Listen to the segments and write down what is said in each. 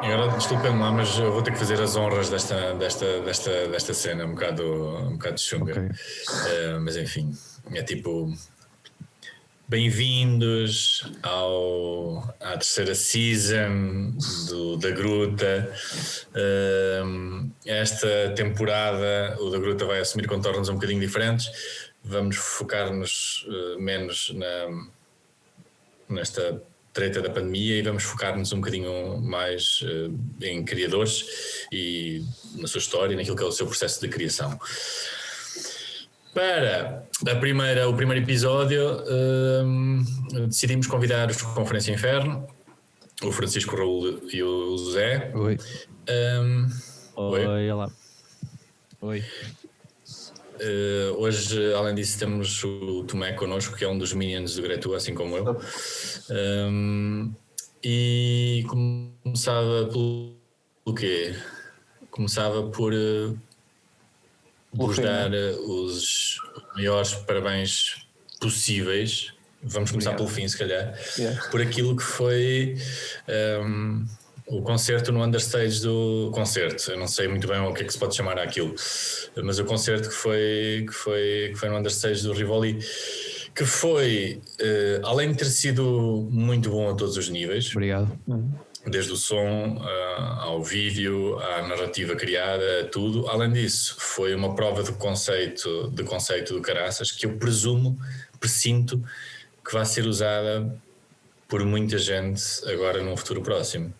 Agora desculpem-me lá, mas eu vou ter que fazer as honras desta cena, um bocado chunga. Okay. Mas enfim, é tipo... Bem-vindos à terceira season da Gruta. Esta temporada o da Gruta vai assumir contornos um bocadinho diferentes. Vamos focar-nos menos nesta treta da pandemia e vamos focar-nos um bocadinho mais em criadores e na sua história, naquilo que é o seu processo de criação. Para o primeiro episódio, decidimos convidar os Conferência Inferno, o Francisco Raul e o José. Oi. Oi, olá. Oi. Hoje, além disso, temos o Tomé connosco, que é um dos minions do Gretu, assim como eu. E começava pelo quê? Começava por vos dar os maiores parabéns possíveis. Vamos começar pelo fim, se calhar. Por aquilo que foi o concerto no understage do concerto. Eu não sei muito bem o que é que se pode chamar aquilo, mas o concerto que foi no understage do Rivoli, que foi, além de ter sido muito bom a todos os níveis. Obrigado. Desde o som ao vídeo, à narrativa criada, tudo. Além disso, foi uma prova de conceito do caraças, que eu pressinto que vai ser usada por muita gente agora num futuro próximo.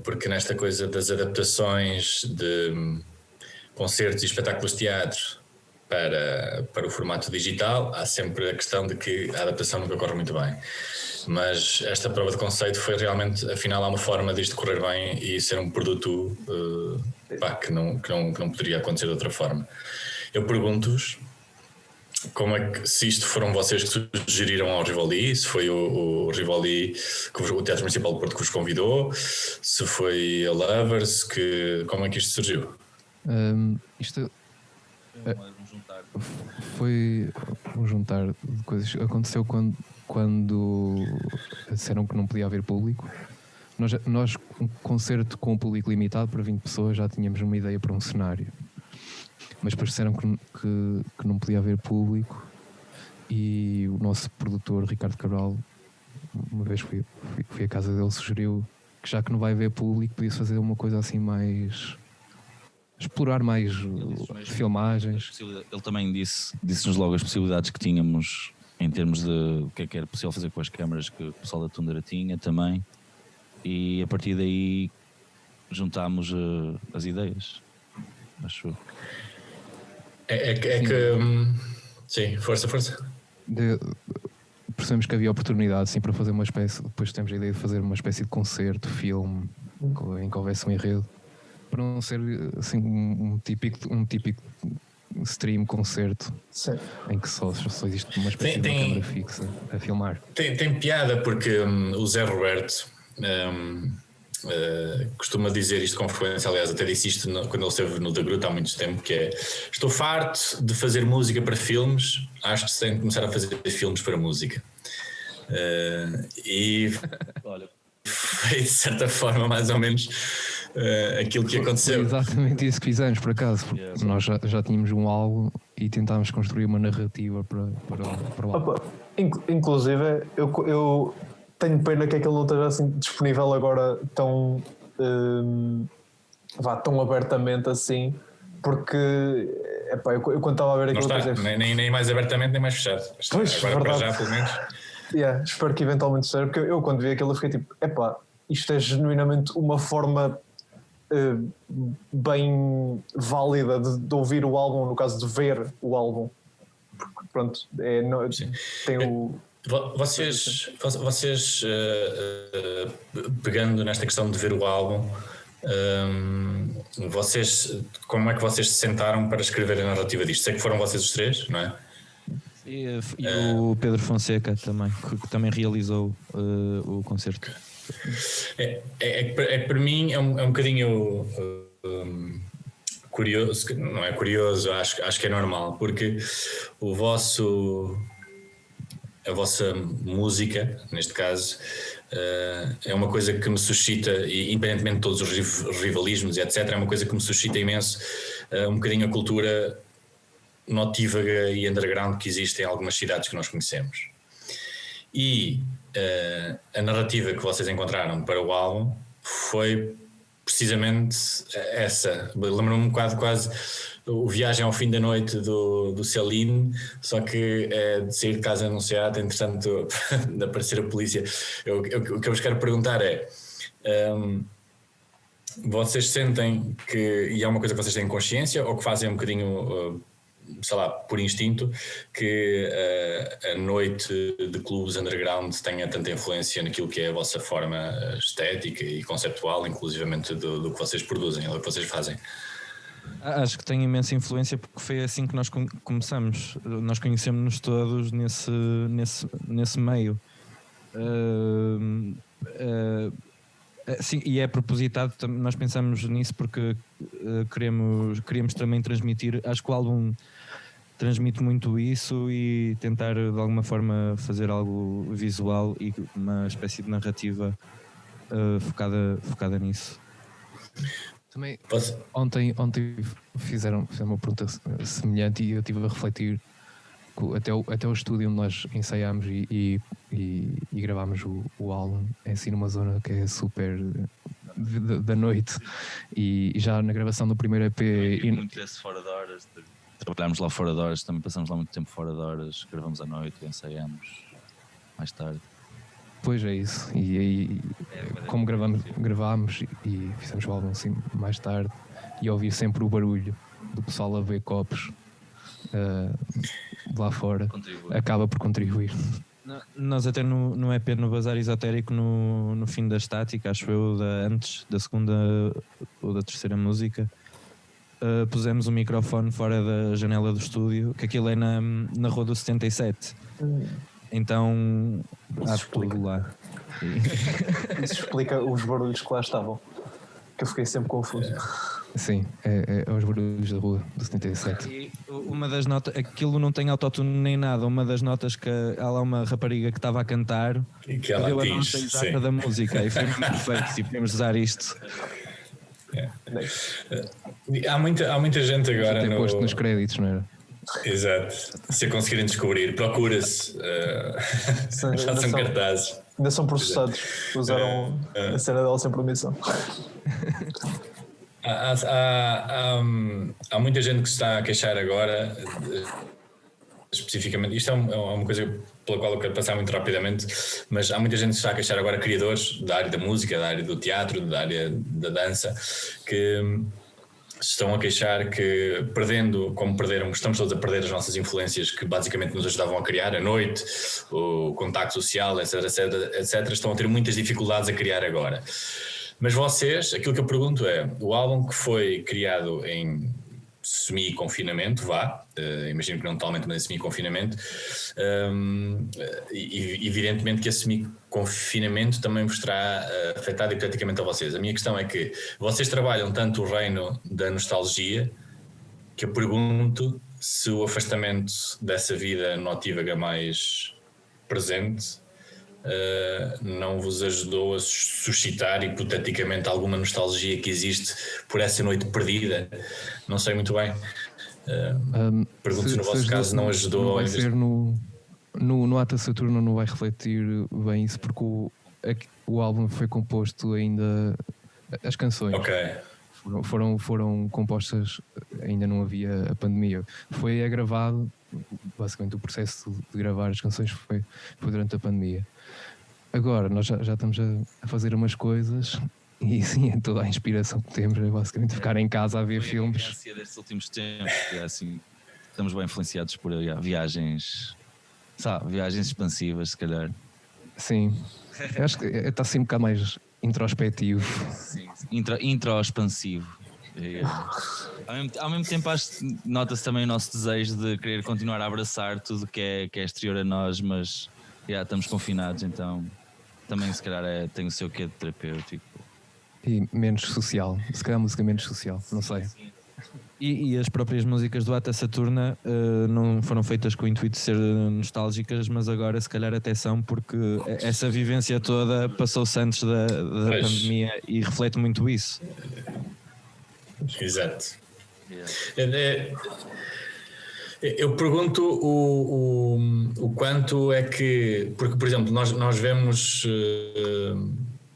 Porque nesta coisa das adaptações de concertos e espetáculos de teatro para o formato digital, há sempre a questão de que a adaptação nunca corre muito bem. Mas esta prova de conceito foi realmente, afinal, há uma forma disto correr bem e ser um produto que não poderia acontecer de outra forma. Eu pergunto-vos, como é que, se isto foram vocês que sugeriram ao Rivoli, se foi o Rivoli, o Teatro Municipal do Porto, que vos convidou, se foi a Lovers, como é que isto surgiu? Isto foi um juntar de coisas. Aconteceu quando disseram que não podia haver público. Nós um concerto com um público limitado para 20 pessoas, já tínhamos uma ideia para um cenário, mas depois disseram que não podia haver público, e o nosso produtor Ricardo Cabral, uma vez fui à casa dele, sugeriu que, já que não vai haver público, podia-se fazer uma coisa assim mais... explorar mais filmagens. Ele também disse-nos logo as possibilidades que tínhamos em termos de o que é que era possível fazer com as câmaras que o pessoal da Tundra tinha também, e a partir daí juntámos as ideias, acho. Sim, força. Percebemos que havia oportunidade, sim, para fazer uma espécie. Depois temos a ideia de fazer uma espécie de concerto, filme, em que houvesse um enredo, para não ser assim um típico stream concerto. Sim. Em que só existe uma espécie de uma câmara fixa a filmar. Tem piada, porque o Zé Roberto costuma dizer isto com frequência. Aliás, até disse isto quando ele esteve no Da Gruta há muito tempo, que é: estou farto de fazer música para filmes, acho que se tem de começar a fazer filmes para música. E foi, de certa forma, mais ou menos aquilo que aconteceu. Foi exatamente isso que fizemos, por acaso, porque nós já tínhamos um álbum e tentámos construir uma narrativa para o álbum. Inclusive, eu tenho pena que aquilo não esteja assim disponível agora tão abertamente assim, porque eu quando estava a ver aquilo... Não está, nem mais abertamente nem mais fechado. Pois, agora verdade. para já, pelo menos. Espero que eventualmente seja, porque eu quando vi aquilo fiquei tipo, isto é genuinamente uma forma bem válida de ouvir o álbum, no caso de ver o álbum, porque pronto, tem o... Vocês pegando nesta questão de ver o álbum, como é que vocês se sentaram para escrever a narrativa disto? Sei que foram vocês os três, não é? E o Pedro Fonseca também, que também realizou o concerto. Para mim é um bocadinho curioso, não é curioso, acho que é normal, porque a vossa música, neste caso, é uma coisa que me suscita, e independentemente de todos os rivalismos e etc, é uma coisa que me suscita imenso um bocadinho a cultura notívaga e underground que existe em algumas cidades que nós conhecemos. E a narrativa que vocês encontraram para o álbum foi precisamente essa. Lembro-me um bocado quase o Viagem ao Fim da Noite do Celine, só que é de sair de casa anunciado, entretanto de aparecer a polícia. O que eu vos quero perguntar é, vocês sentem que, e é uma coisa que vocês têm consciência ou que fazem um bocadinho, sei lá, por instinto, que a noite de clubes underground tenha tanta influência naquilo que é a vossa forma estética e conceptual, inclusivamente do que vocês produzem, do que vocês fazem? Acho que tem imensa influência porque foi assim que nós começamos. Nós conhecemos-nos todos nesse meio. Sim, e é propositado, nós pensamos nisso porque queríamos também transmitir. Acho que o álbum transmite muito isso e tentar de alguma forma fazer algo visual e uma espécie de narrativa focada nisso. Também ontem fizeram uma pergunta semelhante e eu estive a refletir até o estúdio onde nós ensaiámos e gravámos o álbum é assim numa zona que é super da noite, e já na gravação do primeiro EP muito esse fora de horas, trabalhámos lá fora de horas, também passamos lá muito tempo fora de horas, gravamos à noite, ensaiámos mais tarde. Pois é isso, e aí como gravámos e fizemos o álbum assim mais tarde, e ouvir sempre o barulho do pessoal a ver copos lá fora acaba por contribuir. Nós até no EP, no Bazar Esotérico, no fim da estática, acho eu, antes da segunda ou da terceira música, pusemos o microfone fora da janela do estúdio, que aquilo é na Rua do 77. Então há tudo lá. Isso explica os barulhos que lá estavam, que eu fiquei sempre confuso. Sim, é os barulhos da Rua do 77. E uma das notas, aquilo não tem autotune nem nada. Uma das notas que há lá uma rapariga que estava a cantar e que ela deu a diz, nota exata da música e foi muito perfeito, e podemos usar isto. Há muita gente agora ter posto nos créditos, não era? Exato. Se conseguirem descobrir, procura-se. Façam cartazes. Ainda são processados. Usaram a cena dela sem permissão. Há muita gente que se está a queixar agora, especificamente. Isto é uma coisa pela qual eu quero passar muito rapidamente, mas há muita gente que se está a queixar agora, criadores da área da música, da área do teatro, da área da dança, que estão a queixar que estamos todos a perder as nossas influências que basicamente nos ajudavam a criar a noite, o contacto social, etc, estão a ter muitas dificuldades a criar agora. Mas vocês, aquilo que eu pergunto é, o álbum que foi criado em semi-confinamento, imagino que não totalmente, mas em semi-confinamento, e evidentemente que esse semi-confinamento também vos terá afetado hipoteticamente a vocês. A minha questão é que vocês trabalham tanto o reino da nostalgia, que eu pergunto se o afastamento dessa vida notívaga mais presente não vos ajudou a suscitar hipoteticamente alguma nostalgia que existe por essa noite perdida. Não sei muito bem. Pergunto se no vosso caso não ajudou. Não vai ser no Ata Saturno, não vai refletir bem isso, porque o álbum foi composto ainda, as canções foram compostas, ainda não havia a pandemia. Foi gravado, basicamente o processo de gravar as canções foi durante a pandemia. Agora nós já estamos a fazer umas coisas e sim, é toda a inspiração que temos é basicamente ficar em casa a ver filmes. A destes últimos tempos, assim, estamos bem influenciados por viagens expansivas, se calhar. Sim, eu acho que está assim um bocado mais introspectivo. Sim, introexpansivo. Ao mesmo tempo nota-se também o nosso desejo de querer continuar a abraçar tudo que é exterior a nós, mas estamos confinados, então também se calhar tem o seu quê de terapêutico. E menos social, se calhar música menos social, não sei. E as próprias músicas do Ata Saturna não foram feitas com o intuito de ser nostálgicas, mas agora se calhar até são, porque essa vivência toda passou-se antes da pandemia e reflete muito isso. Exato. Eu pergunto o quanto é que... Porque, por exemplo, nós vemos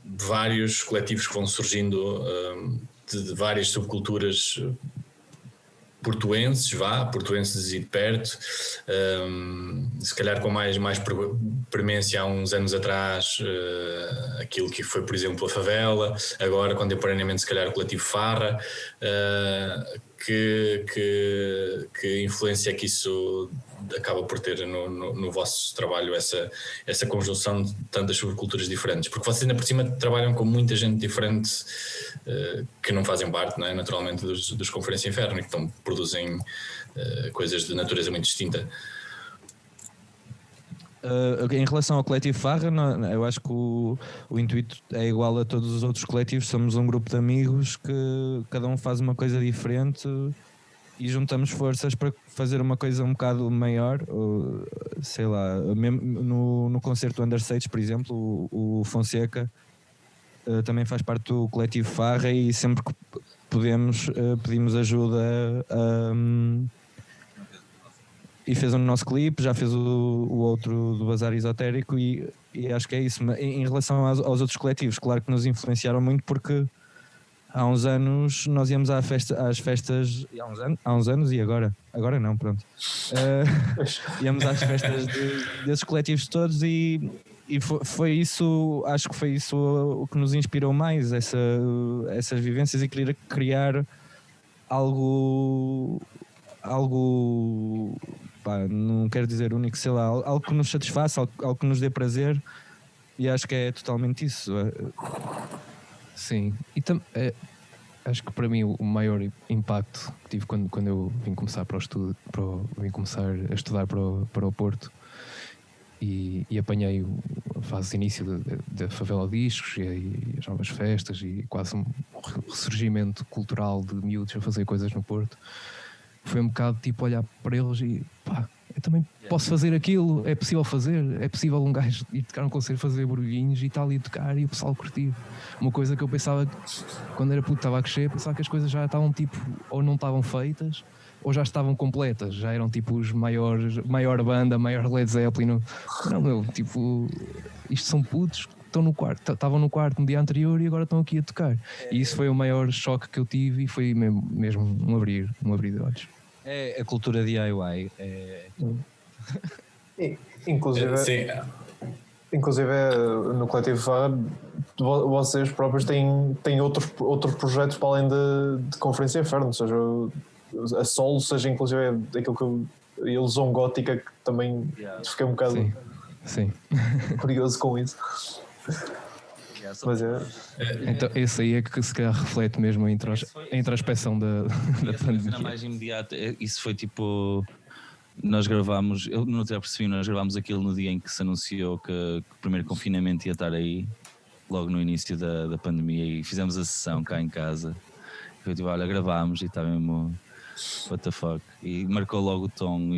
vários coletivos que vão surgindo de várias subculturas portuenses e de perto, se calhar com mais premência há uns anos atrás, aquilo que foi, por exemplo, a Favela, agora contemporaneamente se calhar o coletivo Farra, que influência é que isso acaba por ter no vosso trabalho, essa conjunção de tantas subculturas diferentes? Porque vocês ainda por cima trabalham com muita gente diferente que não fazem parte, não é? Naturalmente, dos Conferência Inferno, e que produzem coisas de natureza muito distinta. Em relação ao coletivo Farra, eu acho que o intuito é igual a todos os outros coletivos. Somos um grupo de amigos que cada um faz uma coisa diferente e juntamos forças para fazer uma coisa um bocado maior. Sei lá, mesmo no concerto Understage, por exemplo, o Fonseca também faz parte do coletivo Farra, e sempre que podemos pedimos ajuda e fez o nosso clipe, já fez o outro do Bazar Esotérico, e acho que é isso. Em relação aos outros coletivos, claro que nos influenciaram muito, porque há uns anos nós íamos às festas, há uns anos e agora não, pronto. Íamos às festas desses coletivos todos, e foi isso, acho que foi isso o que nos inspirou mais, essas vivências, e querer criar algo não quero dizer único, sei lá, algo que nos satisfaça, algo que nos dê prazer, e acho que é totalmente isso. Sim, e acho que para mim o maior impacto que tive quando eu vim começar vim começar a estudar para o Porto, e apanhei a fase de início da Favela Discos e as novas festas, e quase um ressurgimento cultural de miúdos a fazer coisas no Porto. Foi um bocado tipo olhar para eles e pá, eu também posso fazer aquilo, é possível fazer, é possível um gajo ir tocar um concerto, fazer barulhinhos e tal, ali tocar e o pessoal curtir. Uma coisa que eu pensava, quando era puto, estava a crescer, pensava que as coisas já estavam tipo, ou não estavam feitas, ou já estavam completas, já eram tipo os maior banda, maior Led Zeppelin. Não, meu, tipo, isto são putos que estão no quarto, estavam no quarto no dia anterior e agora estão aqui a tocar. E isso foi o maior choque que eu tive, e foi mesmo um abrir de olhos. É a cultura DIY. Inclusive no coletivo Farra, vocês próprios têm outros projetos para além de Conferência Inferno, seja a solo, seja inclusive aquilo que a ilusão gótica, que também fiquei um bocado sim. curioso com isso. Mas então esse aí é que se calhar reflete mesmo a introspecção da pandemia. Mais imediata, isso foi tipo, nós gravámos, eu não tinha percebido, nós gravámos aquilo no dia em que se anunciou que o primeiro confinamento ia estar aí, logo no início da pandemia, e fizemos a sessão cá em casa. Eu tipo, olha, gravámos e está mesmo what the fuck, e marcou logo o tom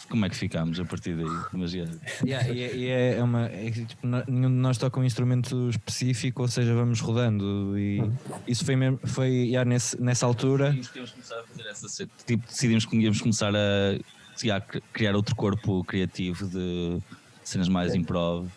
como é que ficámos a partir daí? Mas tipo, nenhum de nós toca um instrumento específico, ou seja, vamos rodando, e isso foi nessa altura. Decidimos começar a fazer decidimos que íamos começar a criar outro corpo criativo de cenas mais improv,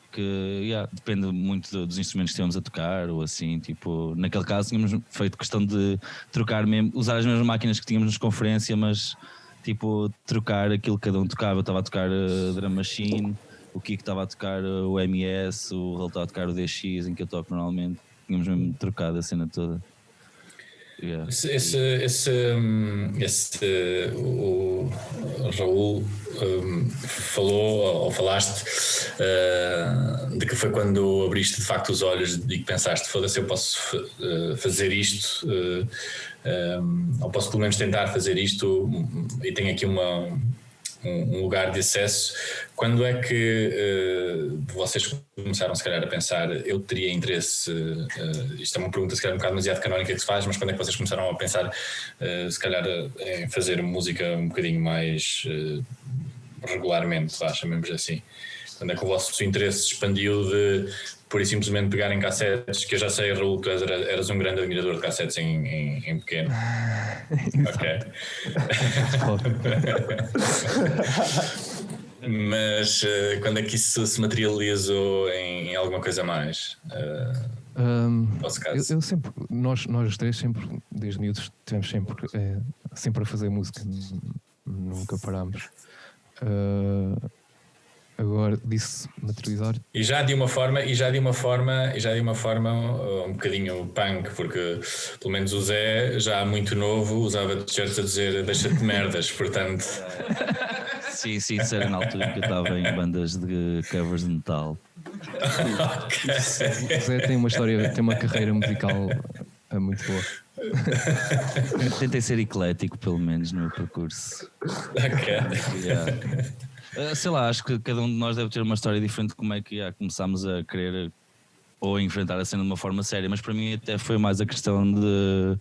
que depende muito dos instrumentos que estivemos a tocar, ou assim, tipo, naquele caso tínhamos feito questão de trocar mesmo, usar as mesmas máquinas que tínhamos nas conferências, mas tipo, trocar aquilo que cada um tocava. Eu estava a tocar Drum Machine, o Kiko estava a tocar o MS, o Raul estava a tocar o DX, em que eu toco normalmente. Tínhamos mesmo trocado a cena toda. O Raul falou, ou falaste, de que foi quando abriste de facto os olhos e que pensaste, foda-se, eu posso fazer isto, ou posso pelo menos tentar fazer isto, e tenho aqui um lugar de acesso. Quando é que vocês começaram, se calhar, a pensar, eu teria interesse, isto é uma pergunta se calhar um bocado demasiado canónica que se faz, mas quando é que vocês começaram a pensar, se calhar, em fazer música um bocadinho mais regularmente, chamemos assim? Quando é que o vosso interesse se expandiu de pura e simplesmente pegar em cassetes, que eu já sei, Raul, tu eras um grande admirador de cassetes em pequeno. Ok. Mas quando é que isso se materializou em alguma coisa mais? Nosso caso. Eu sempre, nós os três sempre, desde miúdos, tivemos sempre a fazer música, nunca parámos. Agora disse materializar. E já de uma forma um bocadinho punk, porque pelo menos o Zé, já muito novo, usava t-shirts a dizer deixa-te merdas, portanto. Sim, isso era na altura que eu estava em bandas de covers de metal. Okay. O Zé tem uma carreira musical muito boa. Tentei ser eclético, pelo menos, no meu percurso. Ok. Yeah. Sei lá, acho que cada um de nós deve ter uma história diferente de como é que começámos a querer ou a enfrentar a cena de uma forma séria, mas para mim até foi mais a questão de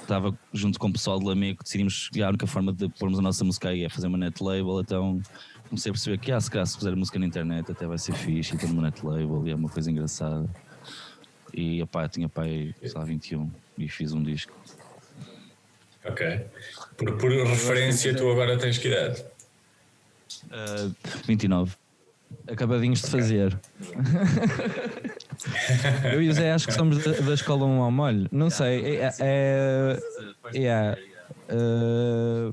estava junto com o pessoal de Lamego, decidimos que a única forma de pormos a nossa música aí é fazer uma net label, então comecei a perceber que se calhar se puser música na internet até vai ser fixe e ter uma net label e é uma coisa engraçada. E eu tinha sei lá 21 e fiz um disco. Ok. Por referência, tu agora tens que idade? 29. Acabadinhos de fazer. Eu e o Zé acho que somos da escola 1 ao molho. Não sei.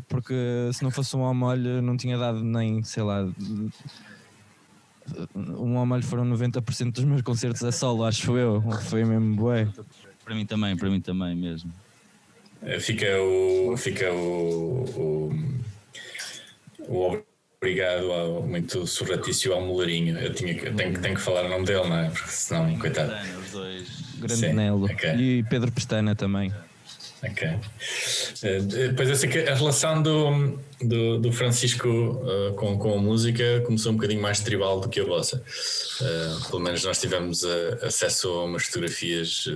Porque se não fosse um ao molho não tinha dado nem, sei lá. Um ao molho foram 90% dos meus concertos a solo, acho eu. Foi mesmo bué. Para mim também mesmo. Fica o obrigado muito sorratício ao Molarinho. Eu tenho que falar o nome dele, não é? Porque senão, coitado. Os dois. Grande Nelo. Okay. E Pedro Pestana também. Ok. Depois eu sei que a relação do Francisco com a música começou um bocadinho mais tribal do que a vossa. Pelo menos nós tivemos acesso a umas fotografias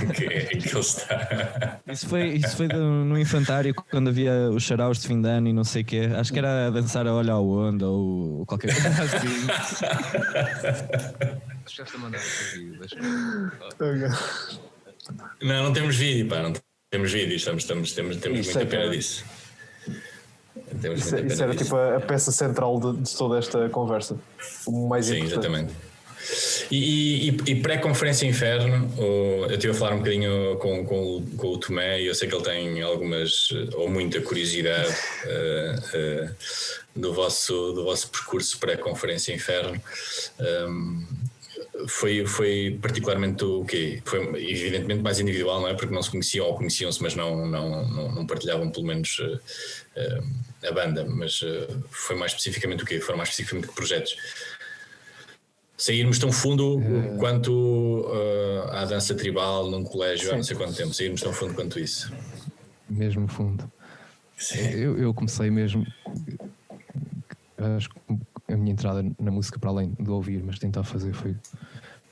em que ele está. Isso foi no infantário, quando havia os charaus de fim de ano e não sei o quê. Acho que era a dançar a olho à onda ou qualquer coisa assim. Chegaste a mandar esse vídeo, Não temos vídeo, não temos vídeo. Temos muita pena disso. Isso era tipo a peça central de toda esta conversa. O mais importante. Sim, exatamente. E pré-conferência Inferno, eu estive a falar um bocadinho com o Tomé e eu sei que ele tem algumas ou muita curiosidade do vosso percurso pré-conferência Inferno. Foi particularmente o quê? Foi evidentemente mais individual, não é? Porque não se conheciam ou conheciam-se, mas não partilhavam pelo menos a banda, mas foi mais especificamente o quê? Foram mais especificamente que projetos? Sairmos tão fundo quanto à dança tribal num colégio há não sei quanto tempo, sairmos tão fundo quanto isso. Mesmo fundo. Eu comecei mesmo, acho que a minha entrada na música, para além de ouvir, mas tentar fazer, foi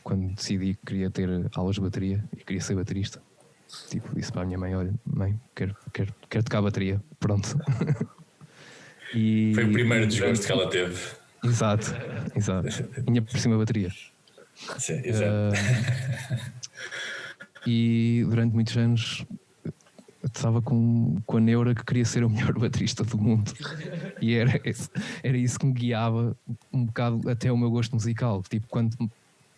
quando decidi que queria ter aulas de bateria e queria ser baterista. Tipo, disse para a minha mãe: olha, mãe, quero tocar bateria, pronto. Foi o primeiro desgosto que ela teve. Exato. Vinha por cima a bateria. Sim, exato. E durante muitos anos eu estava com a neura que queria ser o melhor baterista do mundo. E era isso que me guiava um bocado até o meu gosto musical. Tipo,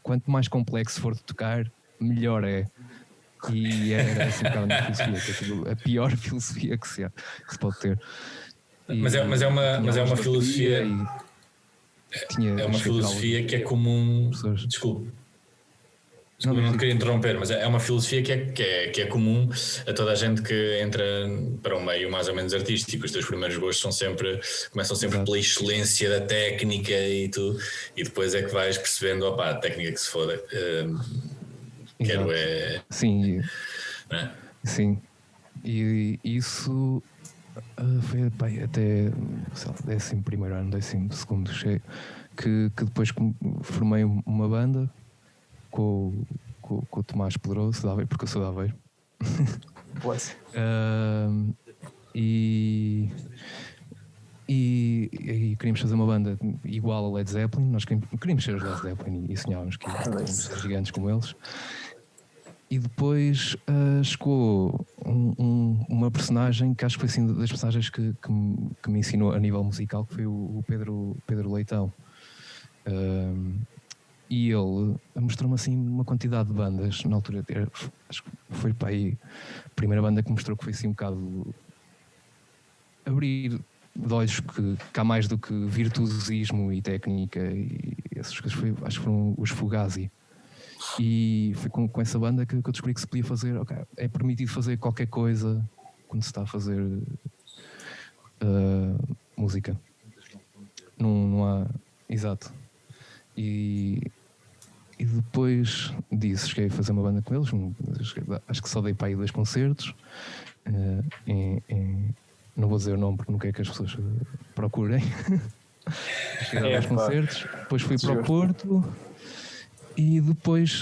quanto mais complexo for de tocar, melhor é. E era assim um bocado a minha filosofia, que é tipo a pior filosofia que se pode ter. Mas é uma filosofia. É uma filosofia que é comum. Desculpe, não queria interromper, mas é uma filosofia que é comum a toda a gente que entra para um meio mais ou menos artístico. Os teus primeiros gostos começam sempre pela excelência da técnica e tudo, e depois é que vais percebendo, a técnica que se foda. Quero é. Sim, Não é? sim. E isso Foi até, sei lá, 11º ano, 12º, que depois formei uma banda com o Tomás Pedroso, de Aveiro, porque eu sou de Aveiro. E queríamos fazer uma banda igual a Led Zeppelin. Nós queríamos ser os Led Zeppelin e sonhávamos que íamos ser gigantes como eles. E depois chegou uma personagem que acho que foi assim das personagens que me ensinou a nível musical, que foi o Pedro Leitão. E ele mostrou-me assim uma quantidade de bandas na altura. Acho que foi para aí a primeira banda que mostrou, que foi assim um bocado abrir de olhos que há mais do que virtuosismo e técnica e essas coisas. Acho que foram os Fugazi. E foi com essa banda que eu descobri que se podia fazer, é permitido fazer qualquer coisa quando se está a fazer música. Não há. Exato. E depois disso cheguei a fazer uma banda com eles. Acho que só dei para aí 2 concertos. Não vou dizer o nome porque não quero que as pessoas procurem. Cheguei a 2 concertos. Depois fui para o Porto. E depois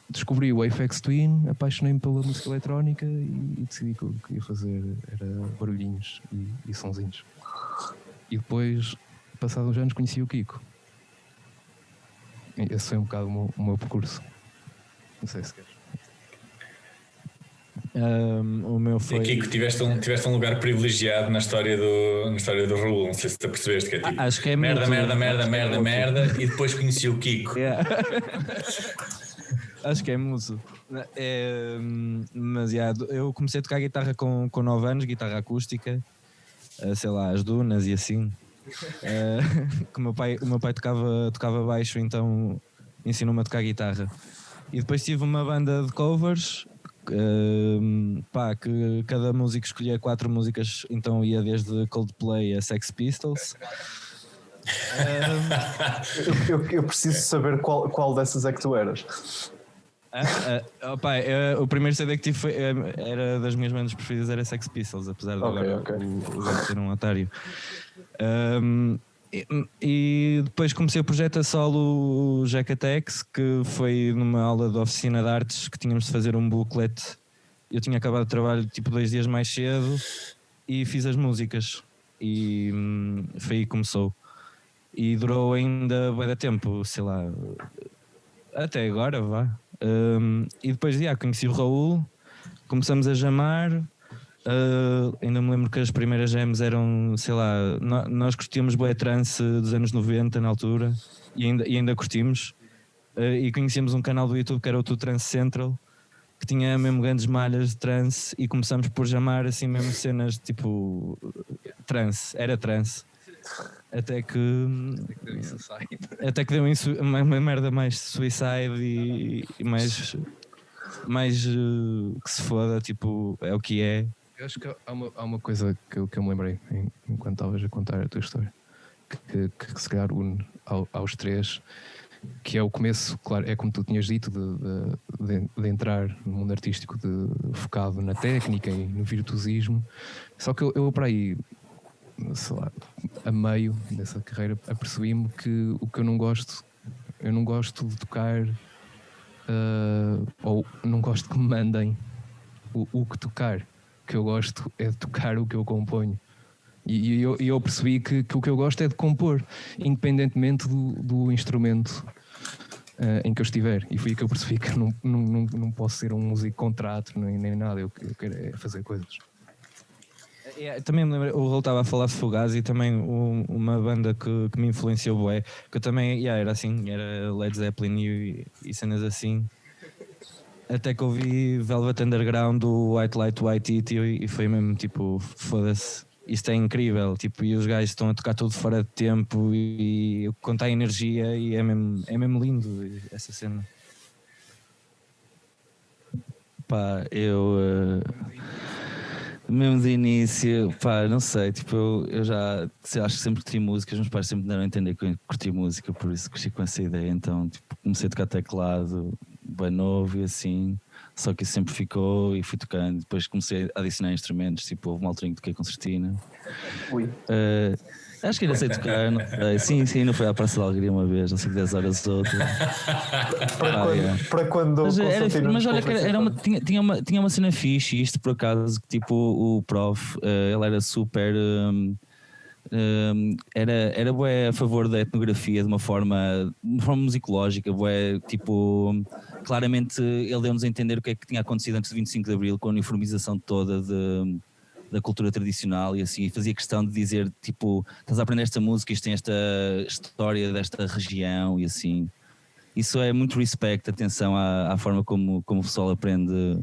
descobri o Aphex Twin, apaixonei-me pela música eletrónica e decidi que o que ia fazer era barulhinhos e sonzinhos. E depois, passados uns anos, conheci o Kiko. E esse foi um bocado o meu percurso. Não sei se queres. O meu foi... Kiko, tiveste um lugar privilegiado na história do Raul. Não sei se te apercebeste que é tipo acho que é merda, muito... merda e depois conheci o Kiko. Yeah. Acho que é muso. Mas eu comecei a tocar guitarra com 9 anos, guitarra acústica, sei lá, as dunas e assim. Que o meu pai tocava baixo, então ensinou-me a tocar guitarra. E depois tive uma banda de covers. Que cada músico escolhia 4 músicas, então ia desde Coldplay a Sex Pistols. Eu preciso saber qual dessas é que tu eras. O primeiro CD que tive era das minhas bandas preferidas, era Sex Pistols, apesar de agora o gato ser um otário. E depois comecei o projeto a solo Jacatex, que foi numa aula de oficina de artes que tínhamos de fazer um booklet. Eu tinha acabado o trabalho tipo 2 dias mais cedo e fiz as músicas e foi aí que começou. E durou ainda bué de tempo, sei lá, até agora vá. E depois conheci o Raul, começamos a jamar. Ainda me lembro que as primeiras jams eram, sei lá, nós curtíamos bué trance dos anos 90 na altura e ainda curtimos, e conhecíamos um canal do YouTube que era o Tu Trance Central, que tinha mesmo grandes malhas de trance, e começamos por jamar assim mesmo cenas tipo trance, era trance, até que deu uma merda mais suicide e mais que se foda, tipo, é o que é. Eu acho que há uma coisa que eu me lembrei enquanto estavas a contar a tua história, que se calhar une aos 3, que é o começo, claro, é como tu tinhas dito, de entrar no mundo artístico focado na técnica e no virtuosismo. Só que eu para aí, sei lá, a meio dessa carreira, apercebi-me que o que eu não gosto de tocar, ou não gosto que me mandem o que tocar. O que eu gosto é de tocar o que eu componho. E eu percebi que o que eu gosto é de compor, independentemente do instrumento em que eu estiver. E foi aí que eu percebi que não posso ser um músico contrato nem nada. Eu quero é fazer coisas. Também me lembro, o Raul estava a falar de Fugazi, e também uma banda que me influenciou bué, que eu também era assim, era Led Zeppelin e cenas assim. Até que ouvi Velvet Underground do White Light White It e foi mesmo tipo, foda-se, isto é incrível, tipo, e os gajos estão a tocar tudo fora de tempo e contar energia, e é mesmo lindo essa cena. Eu mesmo de início, não sei, tipo, eu já acho que sempre curti música, os meus pais sempre me deram a entender que eu curti música, por isso cresci com essa ideia, então tipo, comecei a tocar teclado bem novo e assim, Só que isso sempre ficou e fui tocando. Depois comecei a adicionar instrumentos, tipo, houve uma altura em que toquei concertina. Ui. Acho que ainda sei tocar, não sei. Sim, não foi à Praça da Alegria uma vez, não sei que 10 horas ou outra. Para quando Mas olha, que tinha uma cena fixe, isto por acaso, que tipo, o prof, ele era super. Era bué a favor da etnografia de uma forma musicológica, bué, tipo, claramente ele deu-nos a entender o que é que tinha acontecido antes do 25 de Abril, com a uniformização toda da cultura tradicional, e assim fazia questão de dizer, tipo, estás a aprender esta música, isto tem esta história desta região, e assim isso é muito respect, atenção à forma como o pessoal aprende,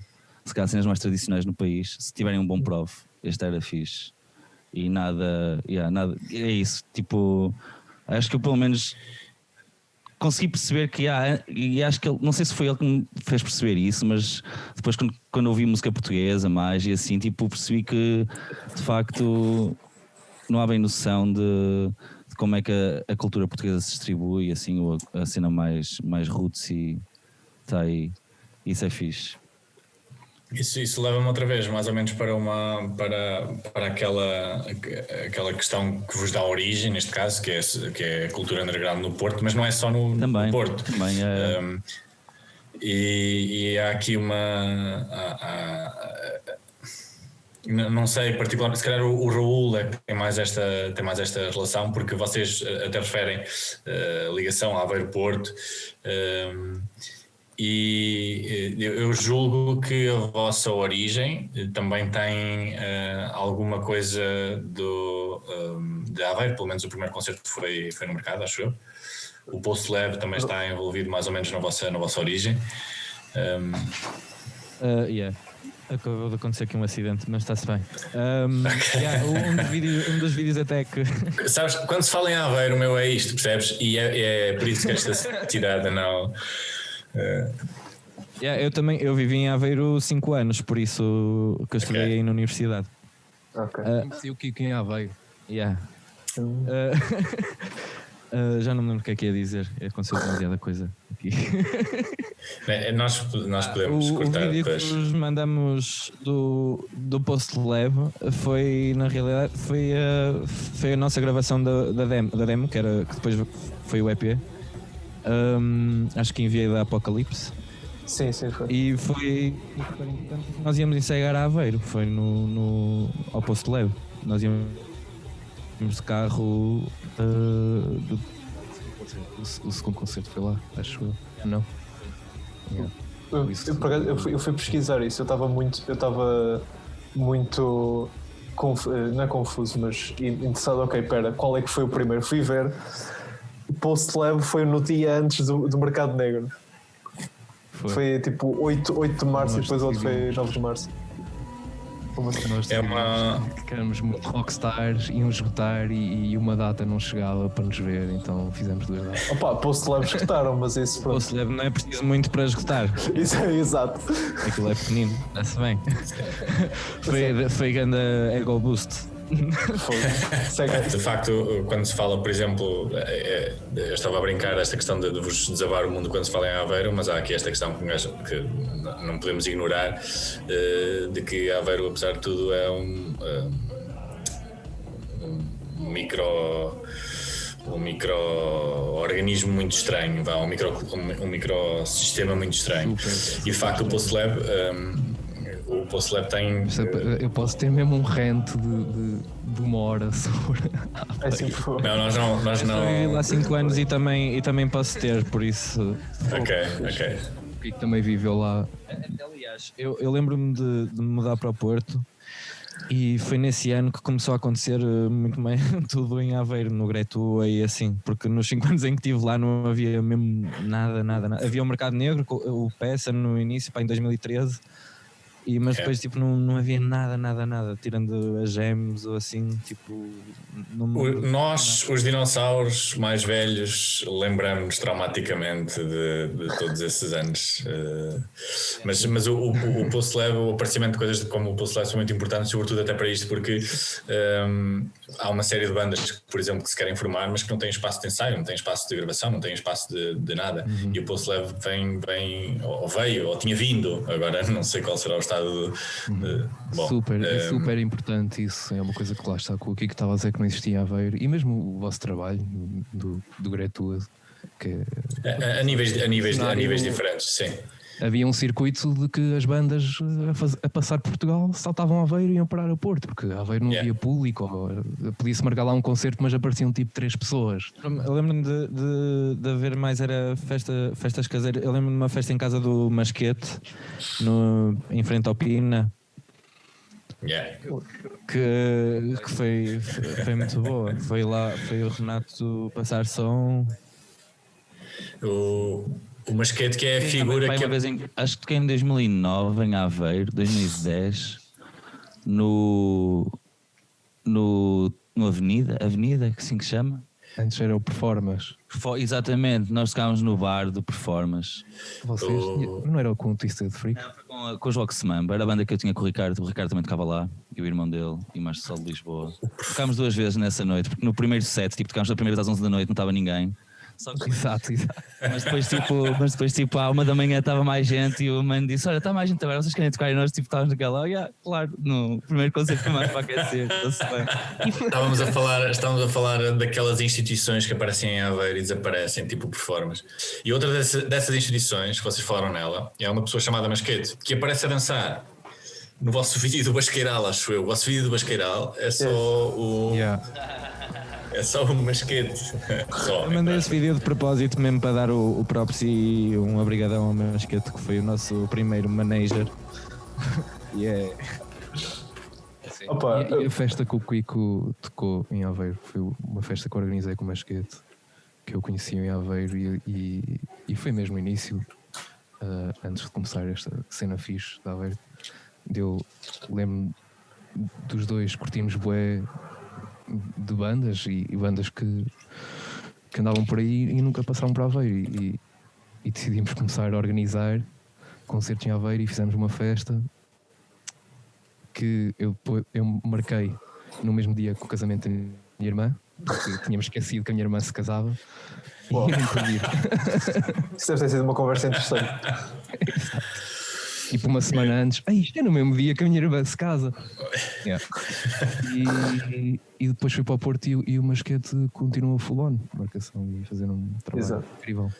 se calhar, cenas mais tradicionais no país. Se tiverem um bom prof, este era fixe. E nada, é isso, tipo, acho que eu pelo menos consegui perceber que e acho que ele, não sei se foi ele que me fez perceber isso, mas depois quando ouvi música portuguesa mais e assim, tipo, percebi que de facto não há bem noção de como é que a cultura portuguesa se distribui, assim, a cena mais roots, e está aí, isso é fixe. Isso leva-me outra vez, mais ou menos, para aquela questão que vos dá origem, neste caso, que é a cultura underground no Porto, mas não é só no Porto. Também é. E há aqui não sei, particularmente, se calhar o Raul é que tem mais esta relação, porque vocês até referem ligação a Aveiro-Porto. E eu julgo que a vossa origem também tem alguma coisa de Aveiro, pelo menos o primeiro concerto foi no Mercado, acho eu. O Post Lab também está envolvido mais ou menos na vossa origem. Acabou de acontecer aqui um acidente, mas está-se bem. Um dos vídeos até que... Sabes, quando se fala em Aveiro, o meu é isto, percebes? E é por isso que esta cidade não... Eu vivi em Aveiro 5 anos, por isso que eu estudei aí na universidade. Conheci o Kiko em Aveiro. Já não me lembro o que é que ia dizer. Aconteceu demasiada coisa aqui. Nós podemos cortar o vídeo depois. que nos mandamos do Post Lab foi, na realidade, foi a nossa gravação da demo, que depois foi o EP. Acho que enviei da Apocalipse. Sim, foi. E foi nós íamos ensaiar a Aveiro, foi ao Post Lab. Nós íamos de carro. O segundo concerto foi lá, acho eu. Não? Eu fui pesquisar isso, eu estava muito não é confuso, mas interessado. Ok, pera, qual é que foi o primeiro? Fui ver. O Post Lab foi no dia antes do Mercado Negro. Foi tipo 8 de março e depois o outro foi 9 de março. Nós que éramos muito rockstars, íamos esgotar e uma data não chegava para nos ver, então fizemos 2 datas. Post Lab esgotaram, mas isso pronto. Post Lab não é preciso muito para esgotar. Isso é exato. Aquilo é pequenino, está-se bem. Foi grande Ego Boost. De facto, quando se fala, por exemplo, eu estava a brincar esta questão de vos desabar o mundo quando se fala em Aveiro, mas há aqui esta questão que não podemos ignorar, de que Aveiro, apesar de tudo, é um micro-organismo muito estranho, um microsistema muito estranho. E de facto o Post Lab tem... Eu posso ter mesmo um rant de uma hora sobre... Não, nós não... Eu vivi lá 5 anos e também posso ter, por isso... Ok. O Kiko também viveu lá. Aliás, eu lembro-me de me mudar para o Porto e foi nesse ano que começou a acontecer muito mais tudo em Aveiro, no Gretua e assim, porque nos 5 anos em que estive lá não havia mesmo nada. Havia o Mercado Negro, o Peça no início, em 2013. Mas depois tipo, não havia nada, tirando as gems ou assim, tipo. Nós, os dinossauros mais velhos, lembramos-nos traumaticamente de todos esses anos. Mas o Pulse Lab, o aparecimento de coisas como o Pulse Lab são muito importantes, sobretudo até para isto, porque há uma série de bandas, por exemplo, que se querem formar, mas que não têm espaço de ensaio, não têm espaço de gravação, não têm espaço de nada. E o Pulse Lab vem, ou veio, ou tinha vindo, agora não sei qual será o estado bom, é super importante isso. É uma coisa que lá está com o que estava a dizer que não existia em Aveiro, e mesmo o vosso trabalho do Gretua, que a níveis diferentes, sim. Havia um circuito de que as bandas a passar Portugal saltavam a Aveiro e iam para o aeroporto, porque a Aveiro não havia público, podia-se marcar lá um concerto, mas apareciam tipo 3 pessoas. Eu lembro-me de haver mais, era festas caseiras. Eu lembro-me de uma festa em casa do Masquete, em frente ao Pina. Que foi muito boa. Foi o Renato passar som. O Masquete, que é a figura que... acho que em 2009, em Aveiro, 2010, no Avenida, que assim que se chama. Antes era o Performance. Exatamente, nós tocávamos no bar do Performance. Vocês, não era com o Twisted Freak? Não, com os Voxmamba, era a banda que eu tinha com o Ricardo também tocava lá, e o irmão dele, e mais pessoal de Lisboa. Tocámos 2 vezes nessa noite, porque no primeiro set, tipo, tocámos da primeira vez às 11 da noite, não estava ninguém. Exato. Mas depois, tipo, à 1 da manhã estava mais gente e o mano disse: olha, está mais gente agora, vocês querem tocar? E nós, tipo, estávamos naquela, claro, no primeiro concerto foi mais para aquecer. Estávamos a falar daquelas instituições que aparecem em Aveiro e desaparecem, tipo Performance. E outra dessas instituições, que vocês falaram nela, é uma pessoa chamada Masquete, que aparece a dançar no vosso vídeo do Basqueiral, acho eu. O vosso vídeo do Basqueiral é só o... É só um Masquete. Eu mandei esse vídeo de propósito mesmo para dar o props e um obrigadão ao Masquete, que foi o nosso primeiro manager. E a festa que o Kiko tocou em Aveiro foi uma festa que eu organizei com o Masquete, que eu conheci em Aveiro, e foi mesmo o início, antes de começar esta cena fixe de Aveiro. Eu lembro dos dois, curtimos bué de bandas e bandas que andavam por aí e nunca passaram por Aveiro, e decidimos começar a organizar concertos em Aveiro, e fizemos uma festa que eu marquei no mesmo dia com o casamento da minha irmã, porque tínhamos esquecido que a minha irmã se casava. Uau. E eu nem perdi. Isso deve ter sido uma conversa interessante. Tipo uma semana antes, isto é no mesmo dia que a minha irmã se casa. E depois fui para o Porto e o Masquete continuou full on marcação e fazendo um trabalho incrível.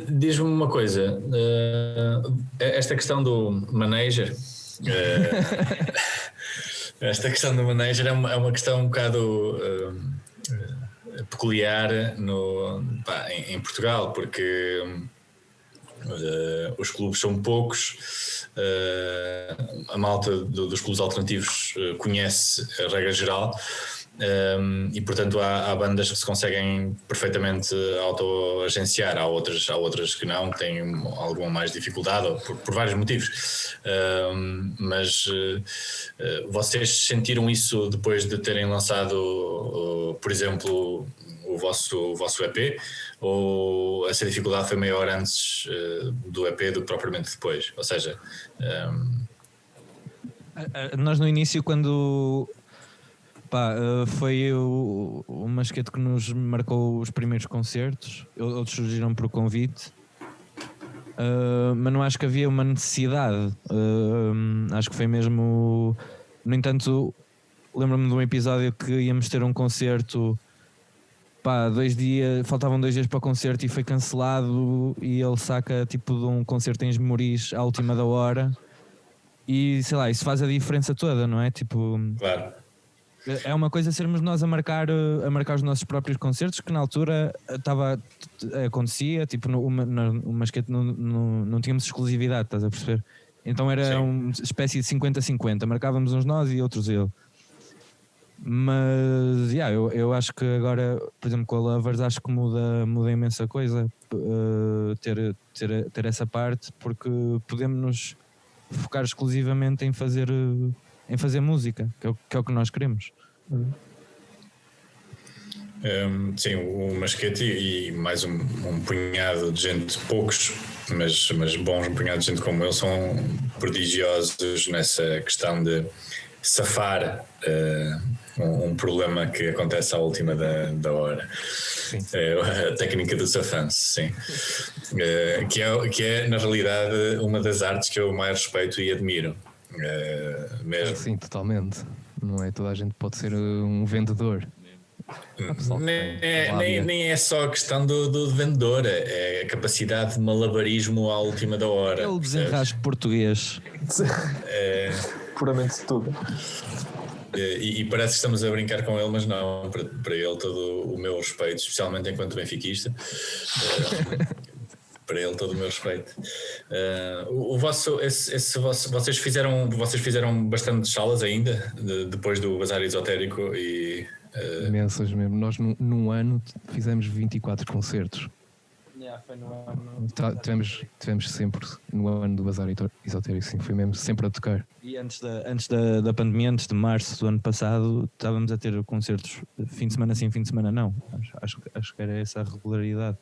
Diz-me uma coisa, esta questão do manager, esta questão do manager é uma questão um bocado peculiar em Portugal, porque os clubes são poucos, a malta dos clubes alternativos conhece a regra geral, e portanto há bandas que se conseguem perfeitamente auto-agenciar, há outras que não, que têm alguma mais dificuldade, ou por vários motivos, mas vocês sentiram isso depois de terem lançado, por exemplo, o vosso EP, ou essa dificuldade foi maior antes do EP do que propriamente depois? Ou seja, nós no início, quando foi o Masquete que nos marcou os primeiros concertos, outros surgiram por convite, mas não acho que havia uma necessidade, acho que foi mesmo. No entanto, lembro-me de um episódio que íamos ter um concerto, faltavam 2 dias para o concerto e foi cancelado, e ele saca tipo de um concerto em Esmoriz à última da hora, e sei lá, isso faz a diferença toda, não é? Tipo, claro. É uma coisa sermos nós a marcar os nossos próprios concertos, que na altura acontecia, tipo, no Masquete não tínhamos exclusividade, estás a perceber? Então era uma espécie de 50-50, marcávamos uns nós e outros ele. Mas eu acho que agora, por exemplo, com a Lovers, acho que muda imensa coisa ter essa parte, porque podemos nos focar exclusivamente em fazer música, que é o que nós queremos. Sim, o Masquete e mais um punhado de gente, poucos, mas bons, um punhado de gente como ele, são prodigiosos nessa questão de safar um problema que acontece à última da hora. A técnica do safanço, sim. Que é, na realidade, uma das artes que eu mais respeito e admiro. Mesmo. Sim, totalmente. Não é toda a gente pode ser um vendedor. Nem é só a questão do vendedor, é a capacidade de malabarismo à última da hora. É o desenrasque português. Puramente tudo. E parece que estamos a brincar com ele, mas não, para ele todo o meu respeito, especialmente enquanto benfiquista. Para ele todo o meu respeito. Vocês fizeram bastantes salas ainda depois do Bazar Esotérico e imensas mesmo. Nós num ano fizemos 24 concertos. Foi no ano. Tivemos sempre no ano do Bazar Esotérico, sim, foi mesmo sempre a tocar. E antes da pandemia, antes de março do ano passado, estávamos a ter concertos fim de semana sim, fim de semana não. Acho que era essa a regularidade.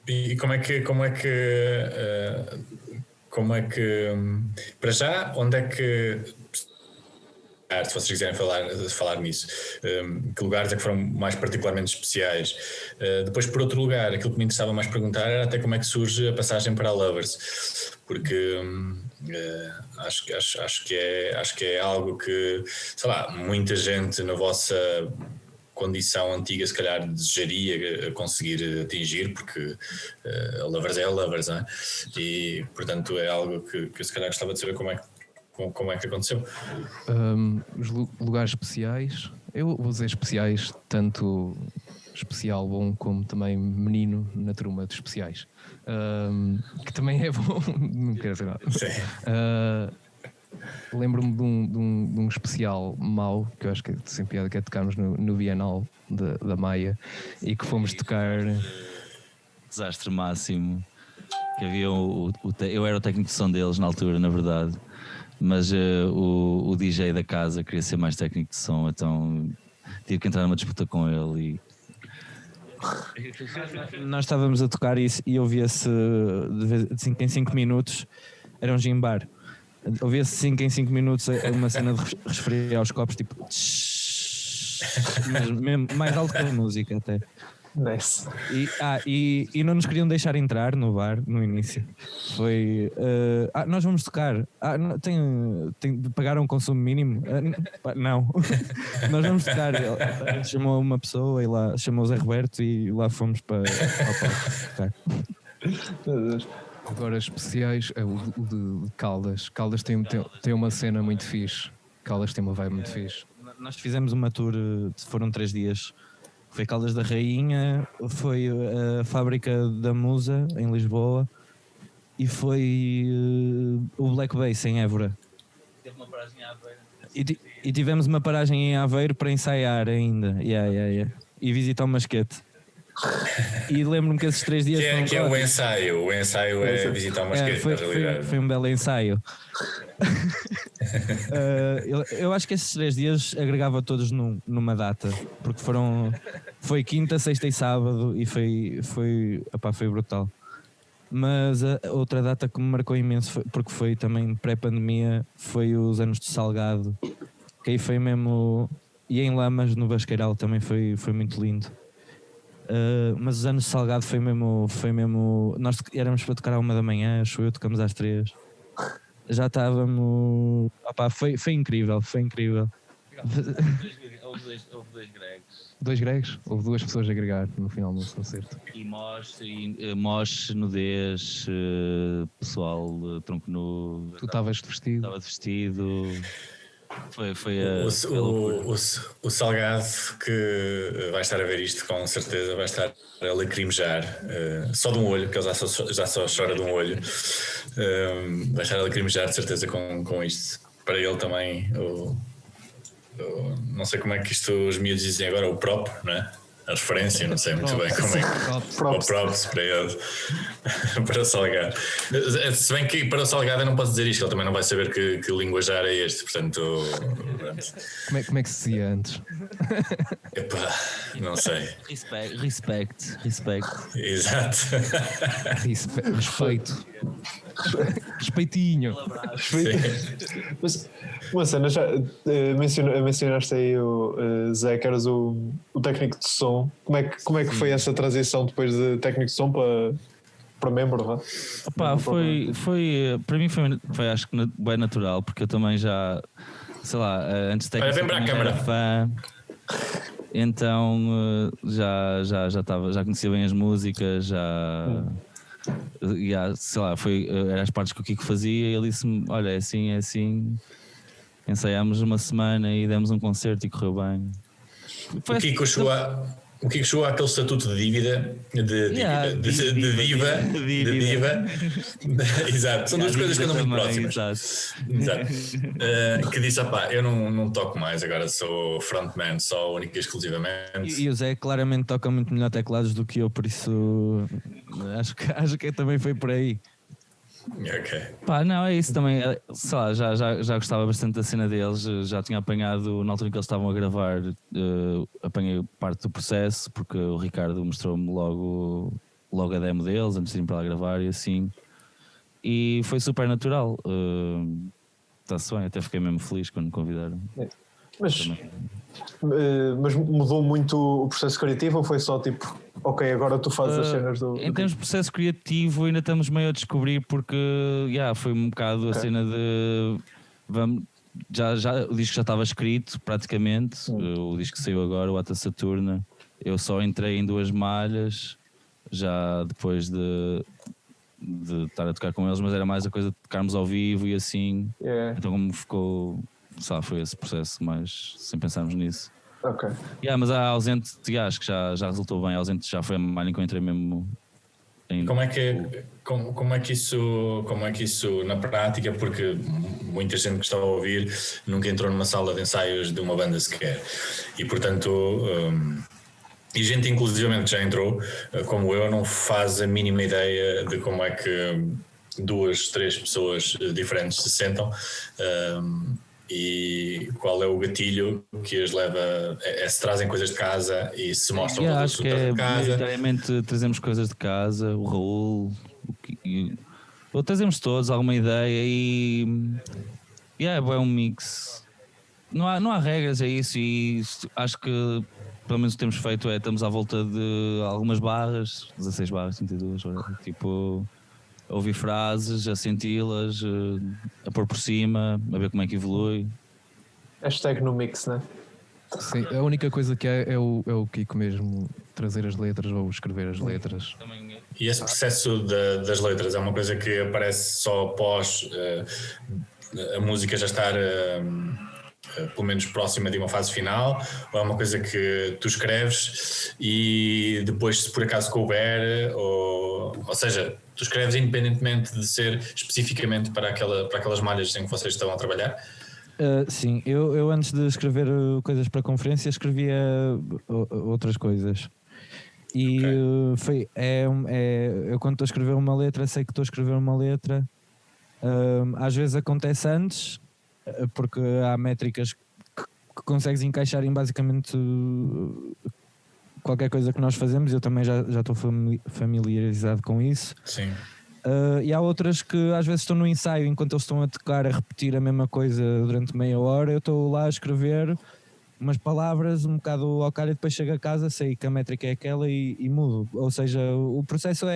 E como é que para já, onde é que, se vocês quiserem falar nisso, que lugares é que foram mais particularmente especiais? Depois, por outro lugar, aquilo que me interessava mais perguntar era até como é que surge a passagem para a Lovers, porque acho que é algo que, sei lá, muita gente na vossa condição antiga se calhar desejaria conseguir atingir, porque a Lovers é a Lovers, não é? E portanto é algo que eu se calhar gostava de saber como é que aconteceu. Os lugares especiais, eu vou dizer especiais, tanto especial bom como também menino na turma de especiais, que também é bom. Não quero dizer nada. Lembro-me de um especial mau, que eu acho que é sem piada, que é tocarmos no Bienal da Maia, e que fomos tocar. Desastre máximo. Que havia eu era o técnico de som deles na altura, na verdade, mas o DJ da casa queria ser mais técnico de som, então tive que entrar numa disputa com ele. Nós estávamos a tocar isso e ouvia-se de 5 em 5 minutos, era um gimbar. Ouvia-se 5 em 5 minutos uma cena de resfriar os copos, tipo mas mesmo, mais alto que a música até. Nice. E não nos queriam deixar entrar no bar no início. Foi nós vamos tocar. Pagaram o consumo mínimo? Não. Nós vamos tocar. Ele chamou uma pessoa e lá chamou o Zé Roberto e lá fomos para tocar. Agora especiais, o de Caldas. Caldas tem uma cena muito fixe. Caldas tem uma vibe muito fixe. Nós fizemos uma tour, foram 3 dias. Foi Caldas da Rainha, foi a Fábrica da Musa em Lisboa e foi o Black Bass em Évora. Teve uma paragem em Aveiro. E tivemos uma paragem em Aveiro para ensaiar ainda. E visitar o Masquete. E lembro-me que esses 3 dias que é o ensaio. O ensaio é visitar o Masquete, na realidade. Foi um belo ensaio. Eu acho que esses 3 dias agregava todos numa data, porque foi quinta, sexta e sábado e foi brutal. Mas a outra data que me marcou imenso, porque foi também pré-pandemia, foi os anos de Salgado, que aí foi mesmo, e em Lamas no Basqueiral também foi muito lindo. Mas os anos de Salgado foi mesmo nós éramos para tocar à 1 da manhã, tocamos às 3. Já estávamos. Foi incrível. Houve 2 gregos. 2 gregos? Houve 2 pessoas a agregar no final do concerto. E mosh, nudez, pessoal, tronco nu. Tu estavas vestido? Estava vestido. Foi o Salgado, que vai estar a ver isto com certeza, vai estar a lacrimejar só de um olho, que ele já só chora de um olho. Vai estar a lacrimejar de certeza com isto. Para ele também, não sei como é que isto os miúdos dizem agora, o próprio, não é? a referência, não sei muito bem como é que. Props para ele. Para o Salgado. Se bem que para o Salgado eu não posso dizer isto, ele também não vai saber que linguajar é este, portanto. Como é que se dizia antes? Epá, não sei. Respect. Exato. Respeito. Respeitinho. Mas uma cena, já mencionaste aí o Zé, que eras o técnico de som. Como é que foi essa transição depois de técnico de som para membro? Vá? Opa, foi para mim foi acho que bem natural, porque eu também já, sei lá, antes de técnico vem para a câmara. Era fã, então já conhecia bem as músicas, sei lá, eram as partes que o Kiko fazia e ele disse-me, olha, é assim, ensaiámos uma semana e demos um concerto e correu bem. O Kiko chegou àquele estatuto de dívida, de diva. Exato, são duas coisas que andam muito próximas. Exato. Que disse, eu não toco mais, agora sou frontman, só única e exclusivamente. E o Zé claramente toca muito melhor teclados do que eu, por isso acho que também foi por aí. Ok. Pá, não, é isso também. Sei lá, já gostava bastante da cena deles. Já tinha apanhado, na altura em que eles estavam a gravar, apanhei parte do processo, porque o Ricardo mostrou-me logo a demo deles antes de ir para lá gravar e assim. E foi super natural. Está-se bem, até fiquei mesmo feliz quando me convidaram. Mas mudou muito o processo criativo ou foi só tipo, ok, agora tu fazes as cenas do. Em termos de processo criativo, ainda estamos meio a descobrir, porque foi um bocado a cena de. O disco já estava escrito praticamente. O disco saiu agora, o Ata Saturna. Eu só entrei em 2 malhas, já depois de estar a tocar com eles, mas era mais a coisa de tocarmos ao vivo e assim. Então, como ficou. Foi esse processo, mas sem pensarmos nisso. Ok. Mas a Ausente, acho que já resultou bem. A Ausente já foi a malha em que eu entrei mesmo. Como é que isso na prática, porque muita gente que está a ouvir nunca entrou numa sala de ensaios de uma banda sequer e portanto e gente inclusivamente já entrou, como eu, não faz a mínima ideia de como é que 2, 3 pessoas diferentes se sentam e qual é o gatilho que as leva se trazem coisas de casa e se mostram todos os resultados de casa. Maioritariamente trazemos coisas de casa, o Raul, ou trazemos todos alguma ideia e é um mix. Não há regras, é isso, e acho que pelo menos o que temos feito estamos à volta de algumas barras, 16 barras, 32, tipo, a ouvir frases, a senti-las, a pôr por cima, a ver como é que evolui. Hashtag no mix, né? Sim, a única coisa que é o Kiko mesmo trazer as letras ou escrever as letras. E esse processo das letras é uma coisa que aparece só após a música já estar pelo menos próxima de uma fase final, ou é uma coisa que tu escreves e depois, se por acaso couber, ou seja, tu escreves independentemente de ser especificamente para aquelas malhas em que vocês estão a trabalhar? Sim, eu antes de escrever coisas para conferência escrevia outras coisas. E eu quando estou a escrever uma letra, sei que estou a escrever uma letra. Às vezes acontece antes, porque há métricas que consegues encaixar em basicamente qualquer coisa que nós fazemos. Eu também já estou familiarizado com isso. Sim. E há outras que às vezes estão no ensaio, enquanto eles estão a tocar, a repetir a mesma coisa durante meia hora, eu estou lá a escrever umas palavras um bocado ao calho e depois chego a casa, sei que a métrica é aquela e mudo. Ou seja, o processo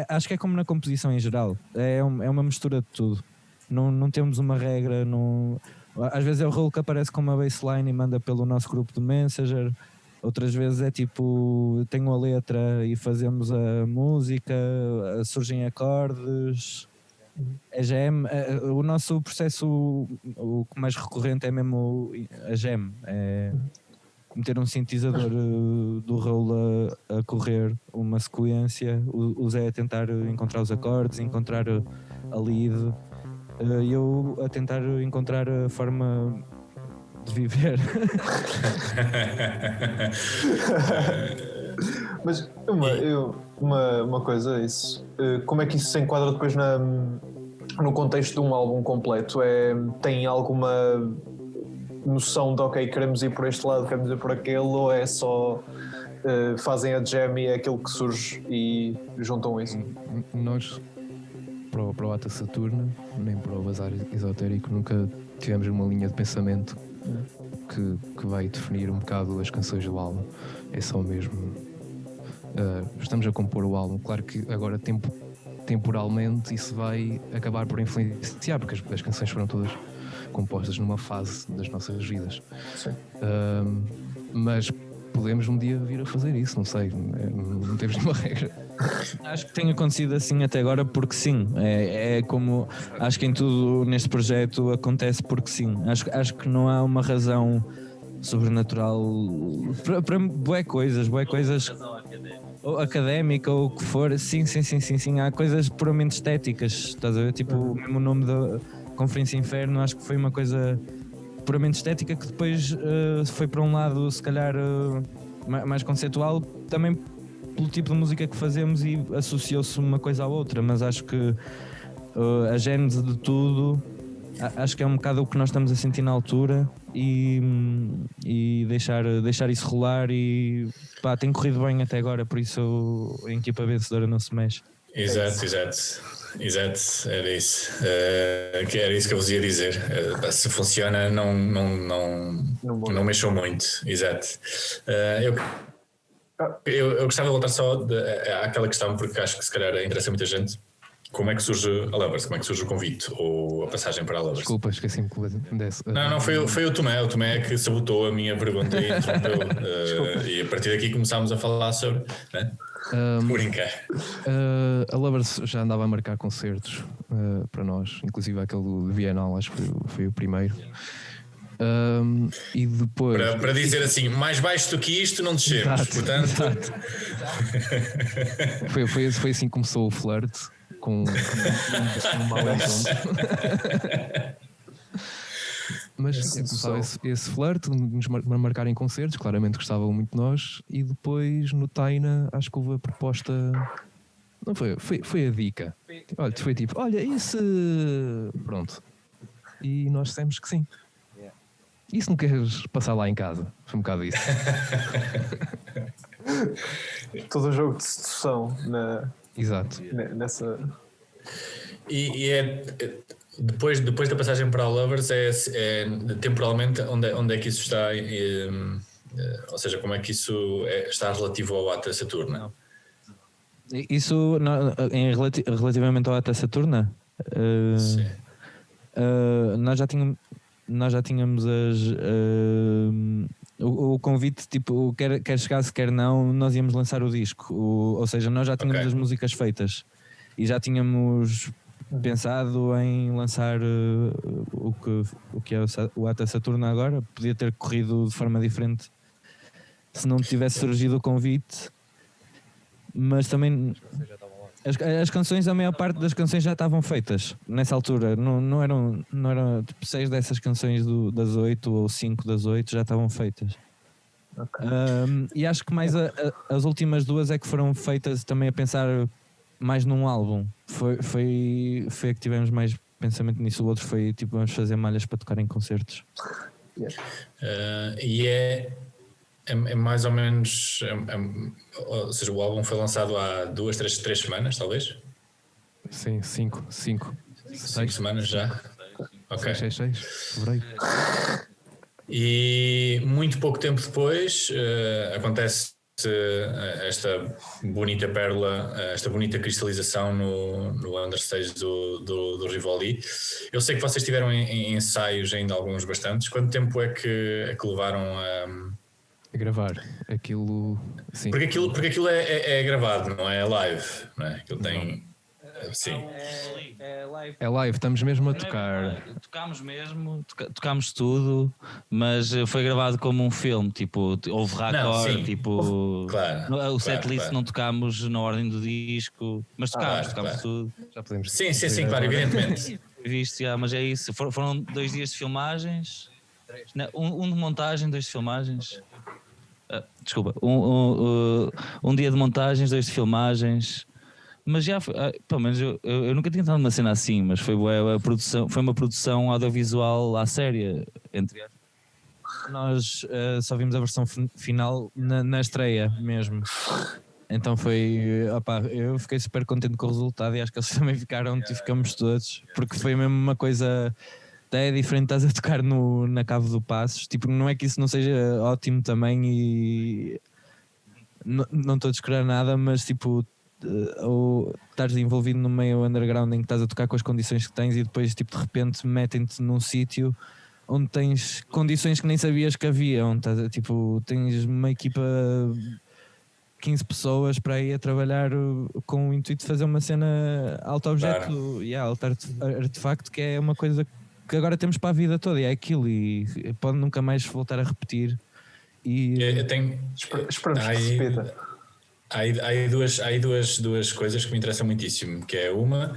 acho que é como na composição em geral, é uma mistura de tudo. Não temos uma regra, às vezes é o Raul que aparece com uma baseline e manda pelo nosso grupo de Messenger, outras vezes é tipo, tenho a letra e fazemos a música, surgem acordes, a jam. O nosso processo, o mais recorrente é mesmo a jam, é meter um sintetizador do Raul a correr uma sequência, o Zé a tentar encontrar os acordes, encontrar a lead, e eu a tentar encontrar a forma de viver. Mas uma coisa, isso, como é que isso se enquadra depois no contexto de um álbum completo? Tem alguma noção de ok, queremos ir por este lado, queremos ir por aquele, ou é só fazem a jam e é aquilo que surge e juntam isso? Nós, para o Ata Saturna, nem para o Bazar Esotérico, nunca tivemos uma linha de pensamento que vai definir um bocado as canções do álbum. É só mesmo estamos a compor o álbum. Claro que agora temporalmente isso vai acabar por influenciar, porque as canções foram todas compostas numa fase das nossas vidas. Mas podemos um dia vir a fazer isso, não sei, não temos nenhuma regra. Acho que tem acontecido assim até agora porque sim. É como acho que em tudo neste projeto acontece porque sim. Acho que não há uma razão sobrenatural para bué coisas ou académica ou o que for. Sim. Há coisas puramente estéticas, estás a ver? Tipo, mesmo o nome da Conferência Inferno, acho que foi uma coisa puramente estética que depois foi para um lado se calhar mais conceitual, também pelo tipo de música que fazemos, e associou-se uma coisa à outra, mas acho que a gênese de tudo acho que é um bocado o que nós estamos a sentir na altura, e deixar isso rolar, e pá, tem corrido bem até agora, por isso a equipa vencedora não se mexe. Exato, era isso. Era isso que eu vos ia dizer. Se funciona, não mexam muito. Exato. Eu gostava de voltar só àquela questão, porque acho que se calhar interessa muita gente. Como é que surge a Lovers? Como é que surge o convite ou a passagem para a Lovers? Desculpa, esqueci-me desse. Não, foi o Tomé. O Tomé que sabotou a minha pergunta e interrompeu. E a partir daqui começámos a falar sobre... Né? Brincar. A Lovers já andava a marcar concertos para nós, inclusive aquele do Bienal, acho que foi o primeiro. E depois para dizer assim, mais baixo do que isto não descemos. Exato. Foi assim que começou o flirt com um mau encontro. Mas começava esse flirt, nos marcarem concertos, claramente gostavam muito de nós, e depois no Taina acho que houve a proposta, não foi a dica. Olha, foi tipo, olha, isso, pronto. E nós dissemos que sim. E se não queres passar lá em casa? Foi um bocado isso. Todo o jogo de sedução Exato. Nessa... E depois da passagem para a Lovers, temporalmente onde é que isso está? Ou seja, como é que isso está relativo ao Ata Saturna? Isso relativamente ao Ata Saturna? Sim. Nós já tínhamos o convite, tipo, quer chegasse, quer não, nós íamos lançar o disco. Ou seja, nós já tínhamos as músicas feitas e já tínhamos pensado em lançar o que é o Ata Saturna agora. Podia ter corrido de forma diferente se não tivesse surgido o convite, mas também as canções, a maior parte das canções já estavam feitas nessa altura. Não eram tipo 6 dessas canções das 8 ou 5 das 8 já estavam feitas. E acho que mais as últimas 2 é que foram feitas também a pensar mais num álbum. Foi a que tivemos mais pensamento nisso. O outro foi tipo, vamos fazer malhas para tocar em concertos. E é mais ou menos, ou seja, o álbum foi lançado há 2, 3 semanas, talvez? Sim, 5 semanas já. Ok. 6, fevereiro. E muito pouco tempo depois acontece esta bonita pérola, esta bonita cristalização no understage do Rivoli. Eu sei que vocês tiveram em ensaios ainda alguns bastantes. Quanto tempo é que levaram a gravar aquilo? Sim. Porque aquilo é gravado, não é live, não é? Aquilo tem... Sim. É live, estamos mesmo a tocar. Tocámos tudo, mas foi gravado como um filme, tipo, houve raccord, tipo, claro, o setlist não tocámos na ordem do disco, mas tocámos tudo. Já podemos. Sim, claro, evidentemente. Visto, mas é isso, foram 2 dias de filmagens, Não, um de montagem, 2 de filmagens. Desculpa, um dia de montagens, 2 de filmagens. Mas já foi, pelo menos eu nunca tinha estado numa cena assim, mas foi uma produção audiovisual à séria, entre aspas. Nós só vimos a versão final na estreia mesmo. Então foi, eu fiquei super contente com o resultado e acho que eles também ficaram e ficamos todos, porque foi mesmo uma coisa até diferente. Estás a tocar na Cave do Passos, tipo, não é que isso não seja ótimo também e não estou a descurar nada, mas tipo, ou estás envolvido no meio underground em que estás a tocar com as condições que tens e depois tipo de repente metem-te num sítio onde tens condições que nem sabias que haviam, tipo, tens uma equipa 15 pessoas para ir a trabalhar com o intuito de fazer uma cena alto objeto e alto artefacto, que é uma coisa que agora temos para a vida toda e é aquilo e pode nunca mais voltar a repetir. E esperamos que se repita. Há aí duas coisas que me interessam muitíssimo, que é uma,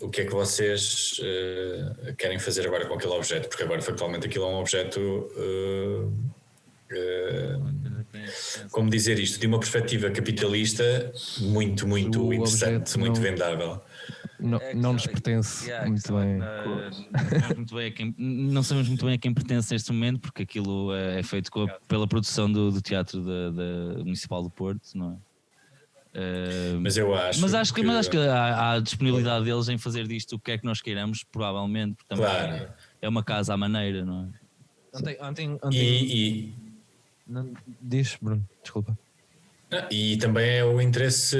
o que é que vocês querem fazer agora com aquele objeto, porque agora factualmente aquilo é um objeto, como dizer isto, de uma perspectiva capitalista muito interessante, muito vendável. Não nos pertence muito bem. Não sabemos muito bem a quem pertence neste momento, porque aquilo é feito pela produção do Teatro da Municipal do Porto, não é? Mas acho que há disponibilidade deles em fazer disto o que é que nós queiramos, provavelmente, porque também é uma casa à maneira, não é? Ontem... Diz, Bruno, desculpa. E também é o interesse,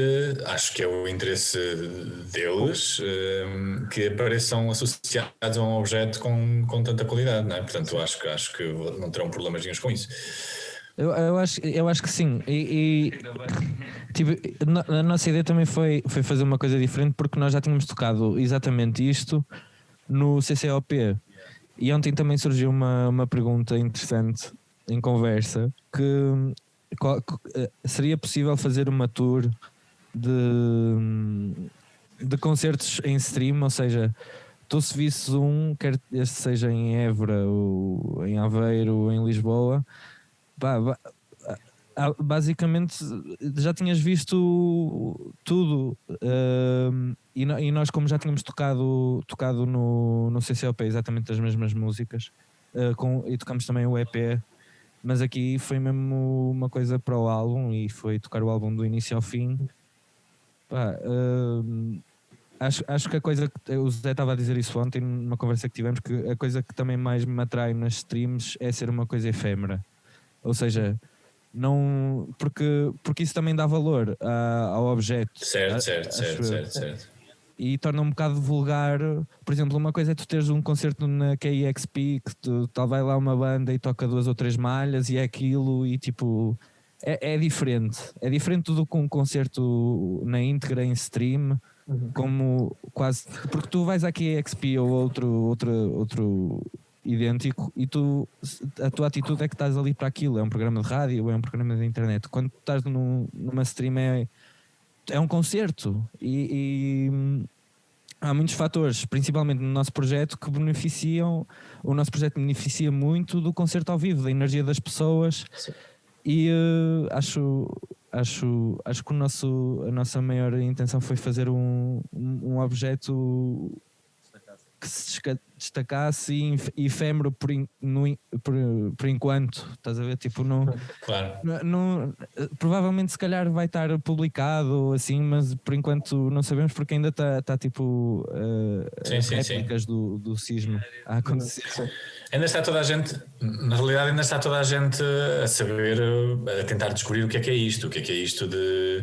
acho que é o interesse deles, que apareçam associados a um objeto com tanta qualidade, não é? Portanto, acho que não terão problemas nenhums com isso. Eu acho que sim. Tipo, a nossa ideia também foi fazer uma coisa diferente, porque nós já tínhamos tocado exatamente isto no CCOP. E ontem também surgiu uma pergunta interessante em conversa, que seria possível fazer uma tour de concertos em stream, ou seja, tu se visses quer este seja em Évora ou em Aveiro ou em Lisboa, basicamente já tinhas visto tudo, e nós, como já tínhamos tocado no CCOP exatamente as mesmas músicas, e tocamos também o EP, mas aqui foi mesmo uma coisa para o álbum e foi tocar o álbum do início ao fim. Acho que a coisa que o Zé estava a dizer isso ontem numa conversa que tivemos, que a coisa que também mais me atrai nas streams é ser uma coisa efêmera, ou seja, não, porque isso também dá valor ao objeto, certo. E torna um bocado vulgar. Por exemplo, uma coisa é tu teres um concerto na KEXP que vai lá uma banda e toca 2 ou 3 malhas e é aquilo, e tipo é diferente do que um concerto na íntegra em stream, como quase, porque tu vais à KEXP ou outro idêntico e a tua atitude é que estás ali para aquilo, é um programa de rádio ou é um programa de internet. Quando tu estás numa stream é um concerto e há muitos fatores, principalmente no nosso projeto, que beneficiam. O nosso projeto beneficia muito do concerto ao vivo, da energia das pessoas. Sim. E acho que a nossa maior intenção foi fazer um objeto que se destacasse e efêmero por enquanto, estás a ver? Tipo, provavelmente se calhar vai estar publicado assim, mas por enquanto não sabemos, porque ainda está tipo réplicas do sismo a acontecer. Ainda está toda a gente, na realidade ainda está toda a gente a saber, a tentar descobrir o que é isto de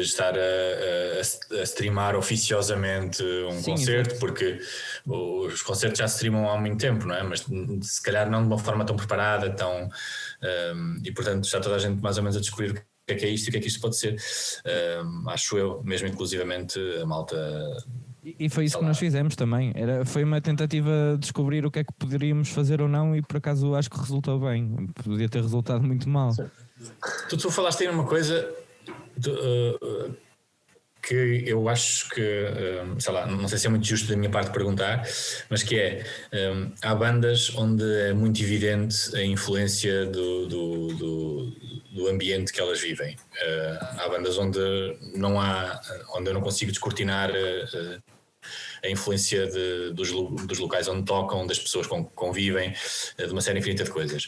estar a streamar oficiosamente concerto, exatamente. Porque os concertos já se streamam há muito tempo, não é? Mas se calhar não de uma forma tão preparada, e portanto está toda a gente mais ou menos a descobrir o que é isto e o que é que isto pode ser. Acho eu, mesmo inclusivamente a malta... E foi isso que nós fizemos também. Foi uma tentativa de descobrir o que é que poderíamos fazer ou não, e por acaso acho que resultou bem. Podia ter resultado muito mal. Tu falaste aí numa coisa, que eu acho que, sei lá, não sei se é muito justo da minha parte perguntar, mas que é, há bandas onde é muito evidente a influência do ambiente que elas vivem. Há bandas onde onde eu não consigo descortinar a influência dos locais onde tocam, das pessoas com que convivem, de uma série infinita de coisas.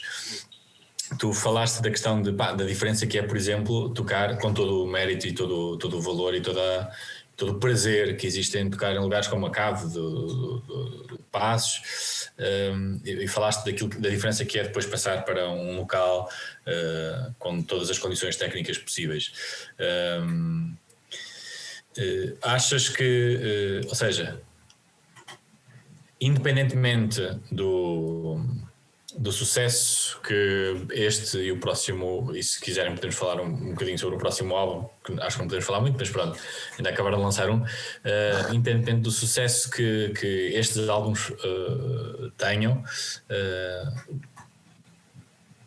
Tu falaste da questão da diferença que é, por exemplo, tocar com todo o mérito e todo o valor e todo o prazer que existe em tocar em lugares como a Cave do Passos, e falaste da diferença que é depois passar para um local com todas as condições técnicas possíveis. Achas que, ou seja, independentemente do sucesso que este e o próximo, e se quiserem podemos falar um bocadinho sobre o próximo álbum, que acho que não podemos falar muito, mas pronto, ainda acabaram de lançar independentemente do sucesso que estes álbuns tenham,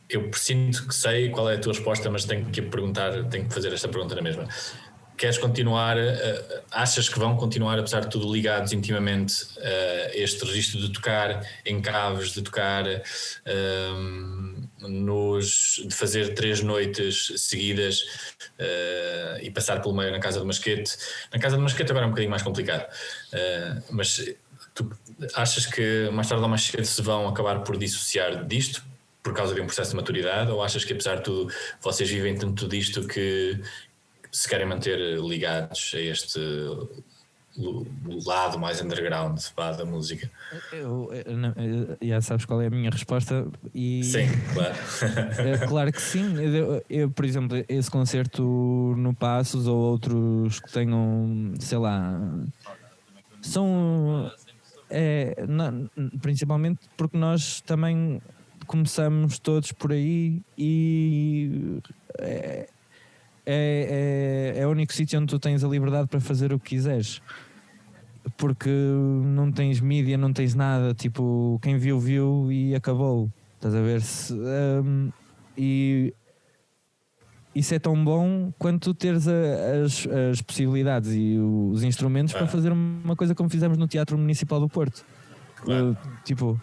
eu presinto que sei qual é a tua resposta, mas tenho que fazer esta pergunta na mesma. Queres continuar, achas que vão continuar, apesar de tudo, ligados intimamente a este registro de tocar em caves, de tocar, de fazer 3 noites seguidas e passar pelo meio na Casa do Masquete? Na Casa do Masquete agora é um bocadinho mais complicado, mas tu achas que mais tarde ou mais cedo se vão acabar por dissociar disto por causa de um processo de maturidade, ou achas que apesar de tudo vocês vivem tanto disto que se querem manter ligados a este lado mais underground da música? Já sabes qual é a minha resposta e... Sim, claro. Claro que sim. Eu, por exemplo, esse concerto no Passos ou outros que tenham, sei lá, são principalmente porque nós também começamos todos por aí e é o único sítio onde tu tens a liberdade para fazer o que quiseres, porque não tens mídia, não tens nada, tipo, quem viu e acabou, estás a ver? E isso é tão bom quanto tu teres as possibilidades e os instrumentos para fazer uma coisa como fizemos no Teatro Municipal do Porto. Tipo,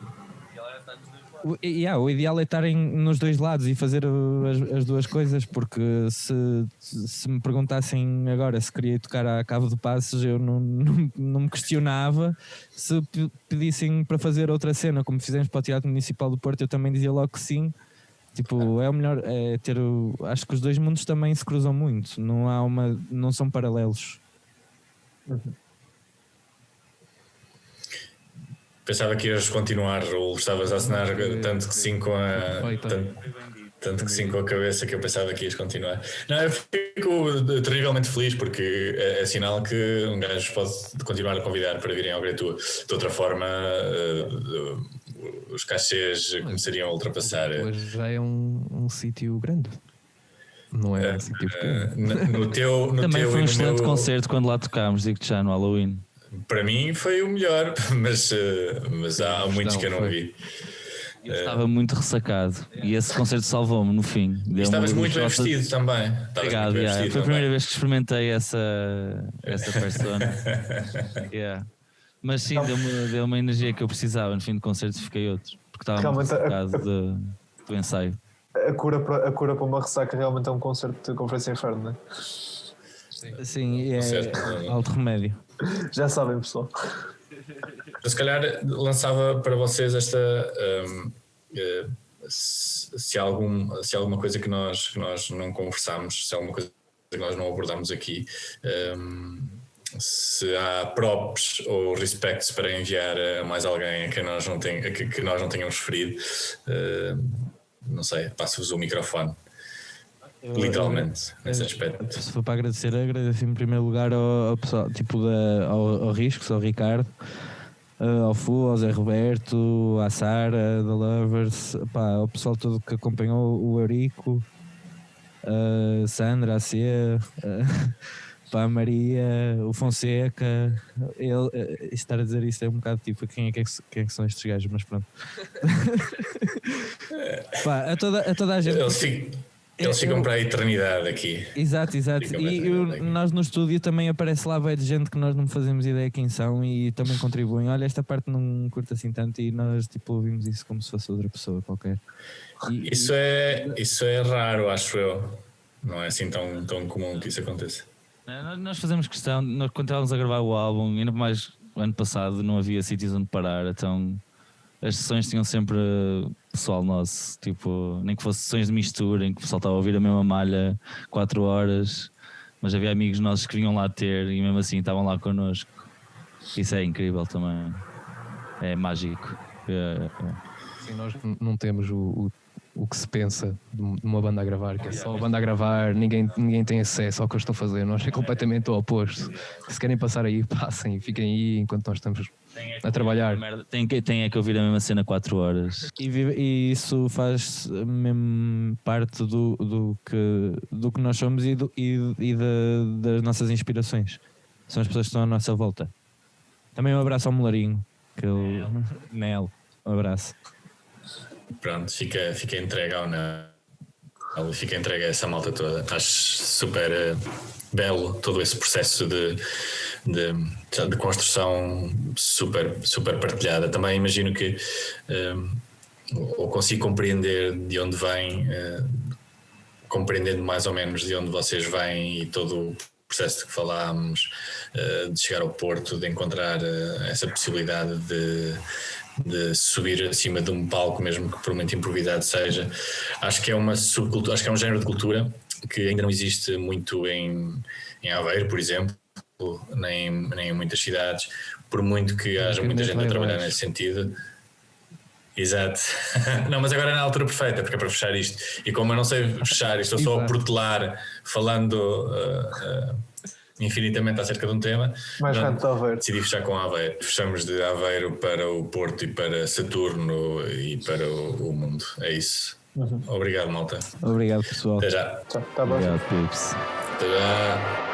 o ideal é estarem nos dois lados e fazer as duas coisas, porque se me perguntassem agora se queria tocar à Cave do Passos, eu não me questionava. Se pedissem para fazer outra cena como fizemos para o Teatro Municipal do Porto, eu também dizia logo que sim. Tipo, é o melhor, acho que os dois mundos também se cruzam muito, não são paralelos. Pensava que ias continuar, ou estavas a assinar tanto que sim com a cabeça, que eu pensava que ias continuar. Não, eu fico terrivelmente feliz, porque é sinal que um gajo pode continuar a convidar para virem ao Gretua. De outra forma, os cachês começariam a ultrapassar. Hoje já é um sítio grande. Não é um sítio pequeno. Também foi um excelente concerto quando lá tocámos, digo-te já, no Halloween. Para mim foi o melhor, mas há muitos que eu não vi. Eu estava muito ressacado e esse concerto salvou-me no fim. Estavas muito bem vestido também. Obrigado, foi a primeira vez que experimentei essa persona. Mas sim, deu uma energia que eu precisava. No fim do concerto fiquei outro, porque estava muito ressacado do ensaio. A cura para uma ressaca realmente é um concerto de Conferência Inferno, não é? Sim, é alto remédio. Já sabem, pessoal. Eu se calhar lançava para vocês esta se há alguma coisa que nós não conversámos, se há alguma coisa que nós não abordámos aqui, se há props ou respects para enviar a mais alguém a que nós não tenhamos referido, não sei, passo-vos o microfone. Literalmente, nesse aspecto. Se for para agradecer em primeiro lugar ao pessoal, tipo ao Riscos, ao Ricardo, ao Fu, ao Zé Roberto, à Sara, da Lovers, ao pessoal todo que acompanhou, o Eurico, a Sandra, a Cia, a Maria, o Fonseca. Estar a dizer isto é um bocado tipo quem é que são estes gajos, mas pronto. A toda a gente. Eles ficam para a eternidade aqui. Exato. Nós no estúdio também aparece lá bem de gente que nós não fazemos ideia quem são e também contribuem. Olha, esta parte não curto assim tanto e nós tipo ouvimos isso como se fosse outra pessoa qualquer. Isso é raro, acho eu. Não é assim tão comum que isso aconteça. Nós fazemos questão, nós quando estávamos a gravar o álbum, ainda mais o ano passado não havia sítios onde parar, então as sessões tinham sempre pessoal nosso, tipo, nem que fosse sessões de mistura em que o pessoal estava a ouvir a mesma malha 4 horas, mas havia amigos nossos que vinham lá ter e mesmo assim estavam lá connosco. Isso é incrível também, é mágico. Sim, nós não temos o que se pensa de uma banda a gravar, que é só a banda a gravar, ninguém tem acesso ao que eu estou a fazer. Nós é completamente o oposto. Se querem passar aí, passem, fiquem aí enquanto nós estamos a trabalhar. Tem é que ouvir a mesma cena 4 horas. E isso faz mesmo parte do que nós somos e das nossas inspirações. São as pessoas que estão à nossa volta. Também um abraço ao Molarinho, Nel, um abraço. Pronto, fica entregue ao Nel, fica entregue a essa malta toda. Acho super belo todo esse processo de construção super partilhada. Também imagino que ou consigo compreender de onde vem, compreendendo mais ou menos de onde vocês vêm e todo o processo de que falámos, de chegar ao Porto, de encontrar essa possibilidade de subir acima de um palco, mesmo que por muito improvisado seja. Acho que é uma subcultura, acho que é um género de cultura que ainda não existe muito em Aveiro, por exemplo, nem em muitas cidades, por muito que haja muita gente a trabalhar nesse sentido. Exato. Não, mas agora é na altura perfeita, porque é para fechar isto. E como eu não sei fechar, estou só a protelar, falando infinitamente acerca de um tema. Mais rápido de Aveiro. Decidi fechar com Aveiro. Fechamos de Aveiro para o Porto e para Saturno e para o mundo. É isso. Obrigado, malta. Obrigado, pessoal. Até já. Tá bom. Obrigado, Pips. Até já.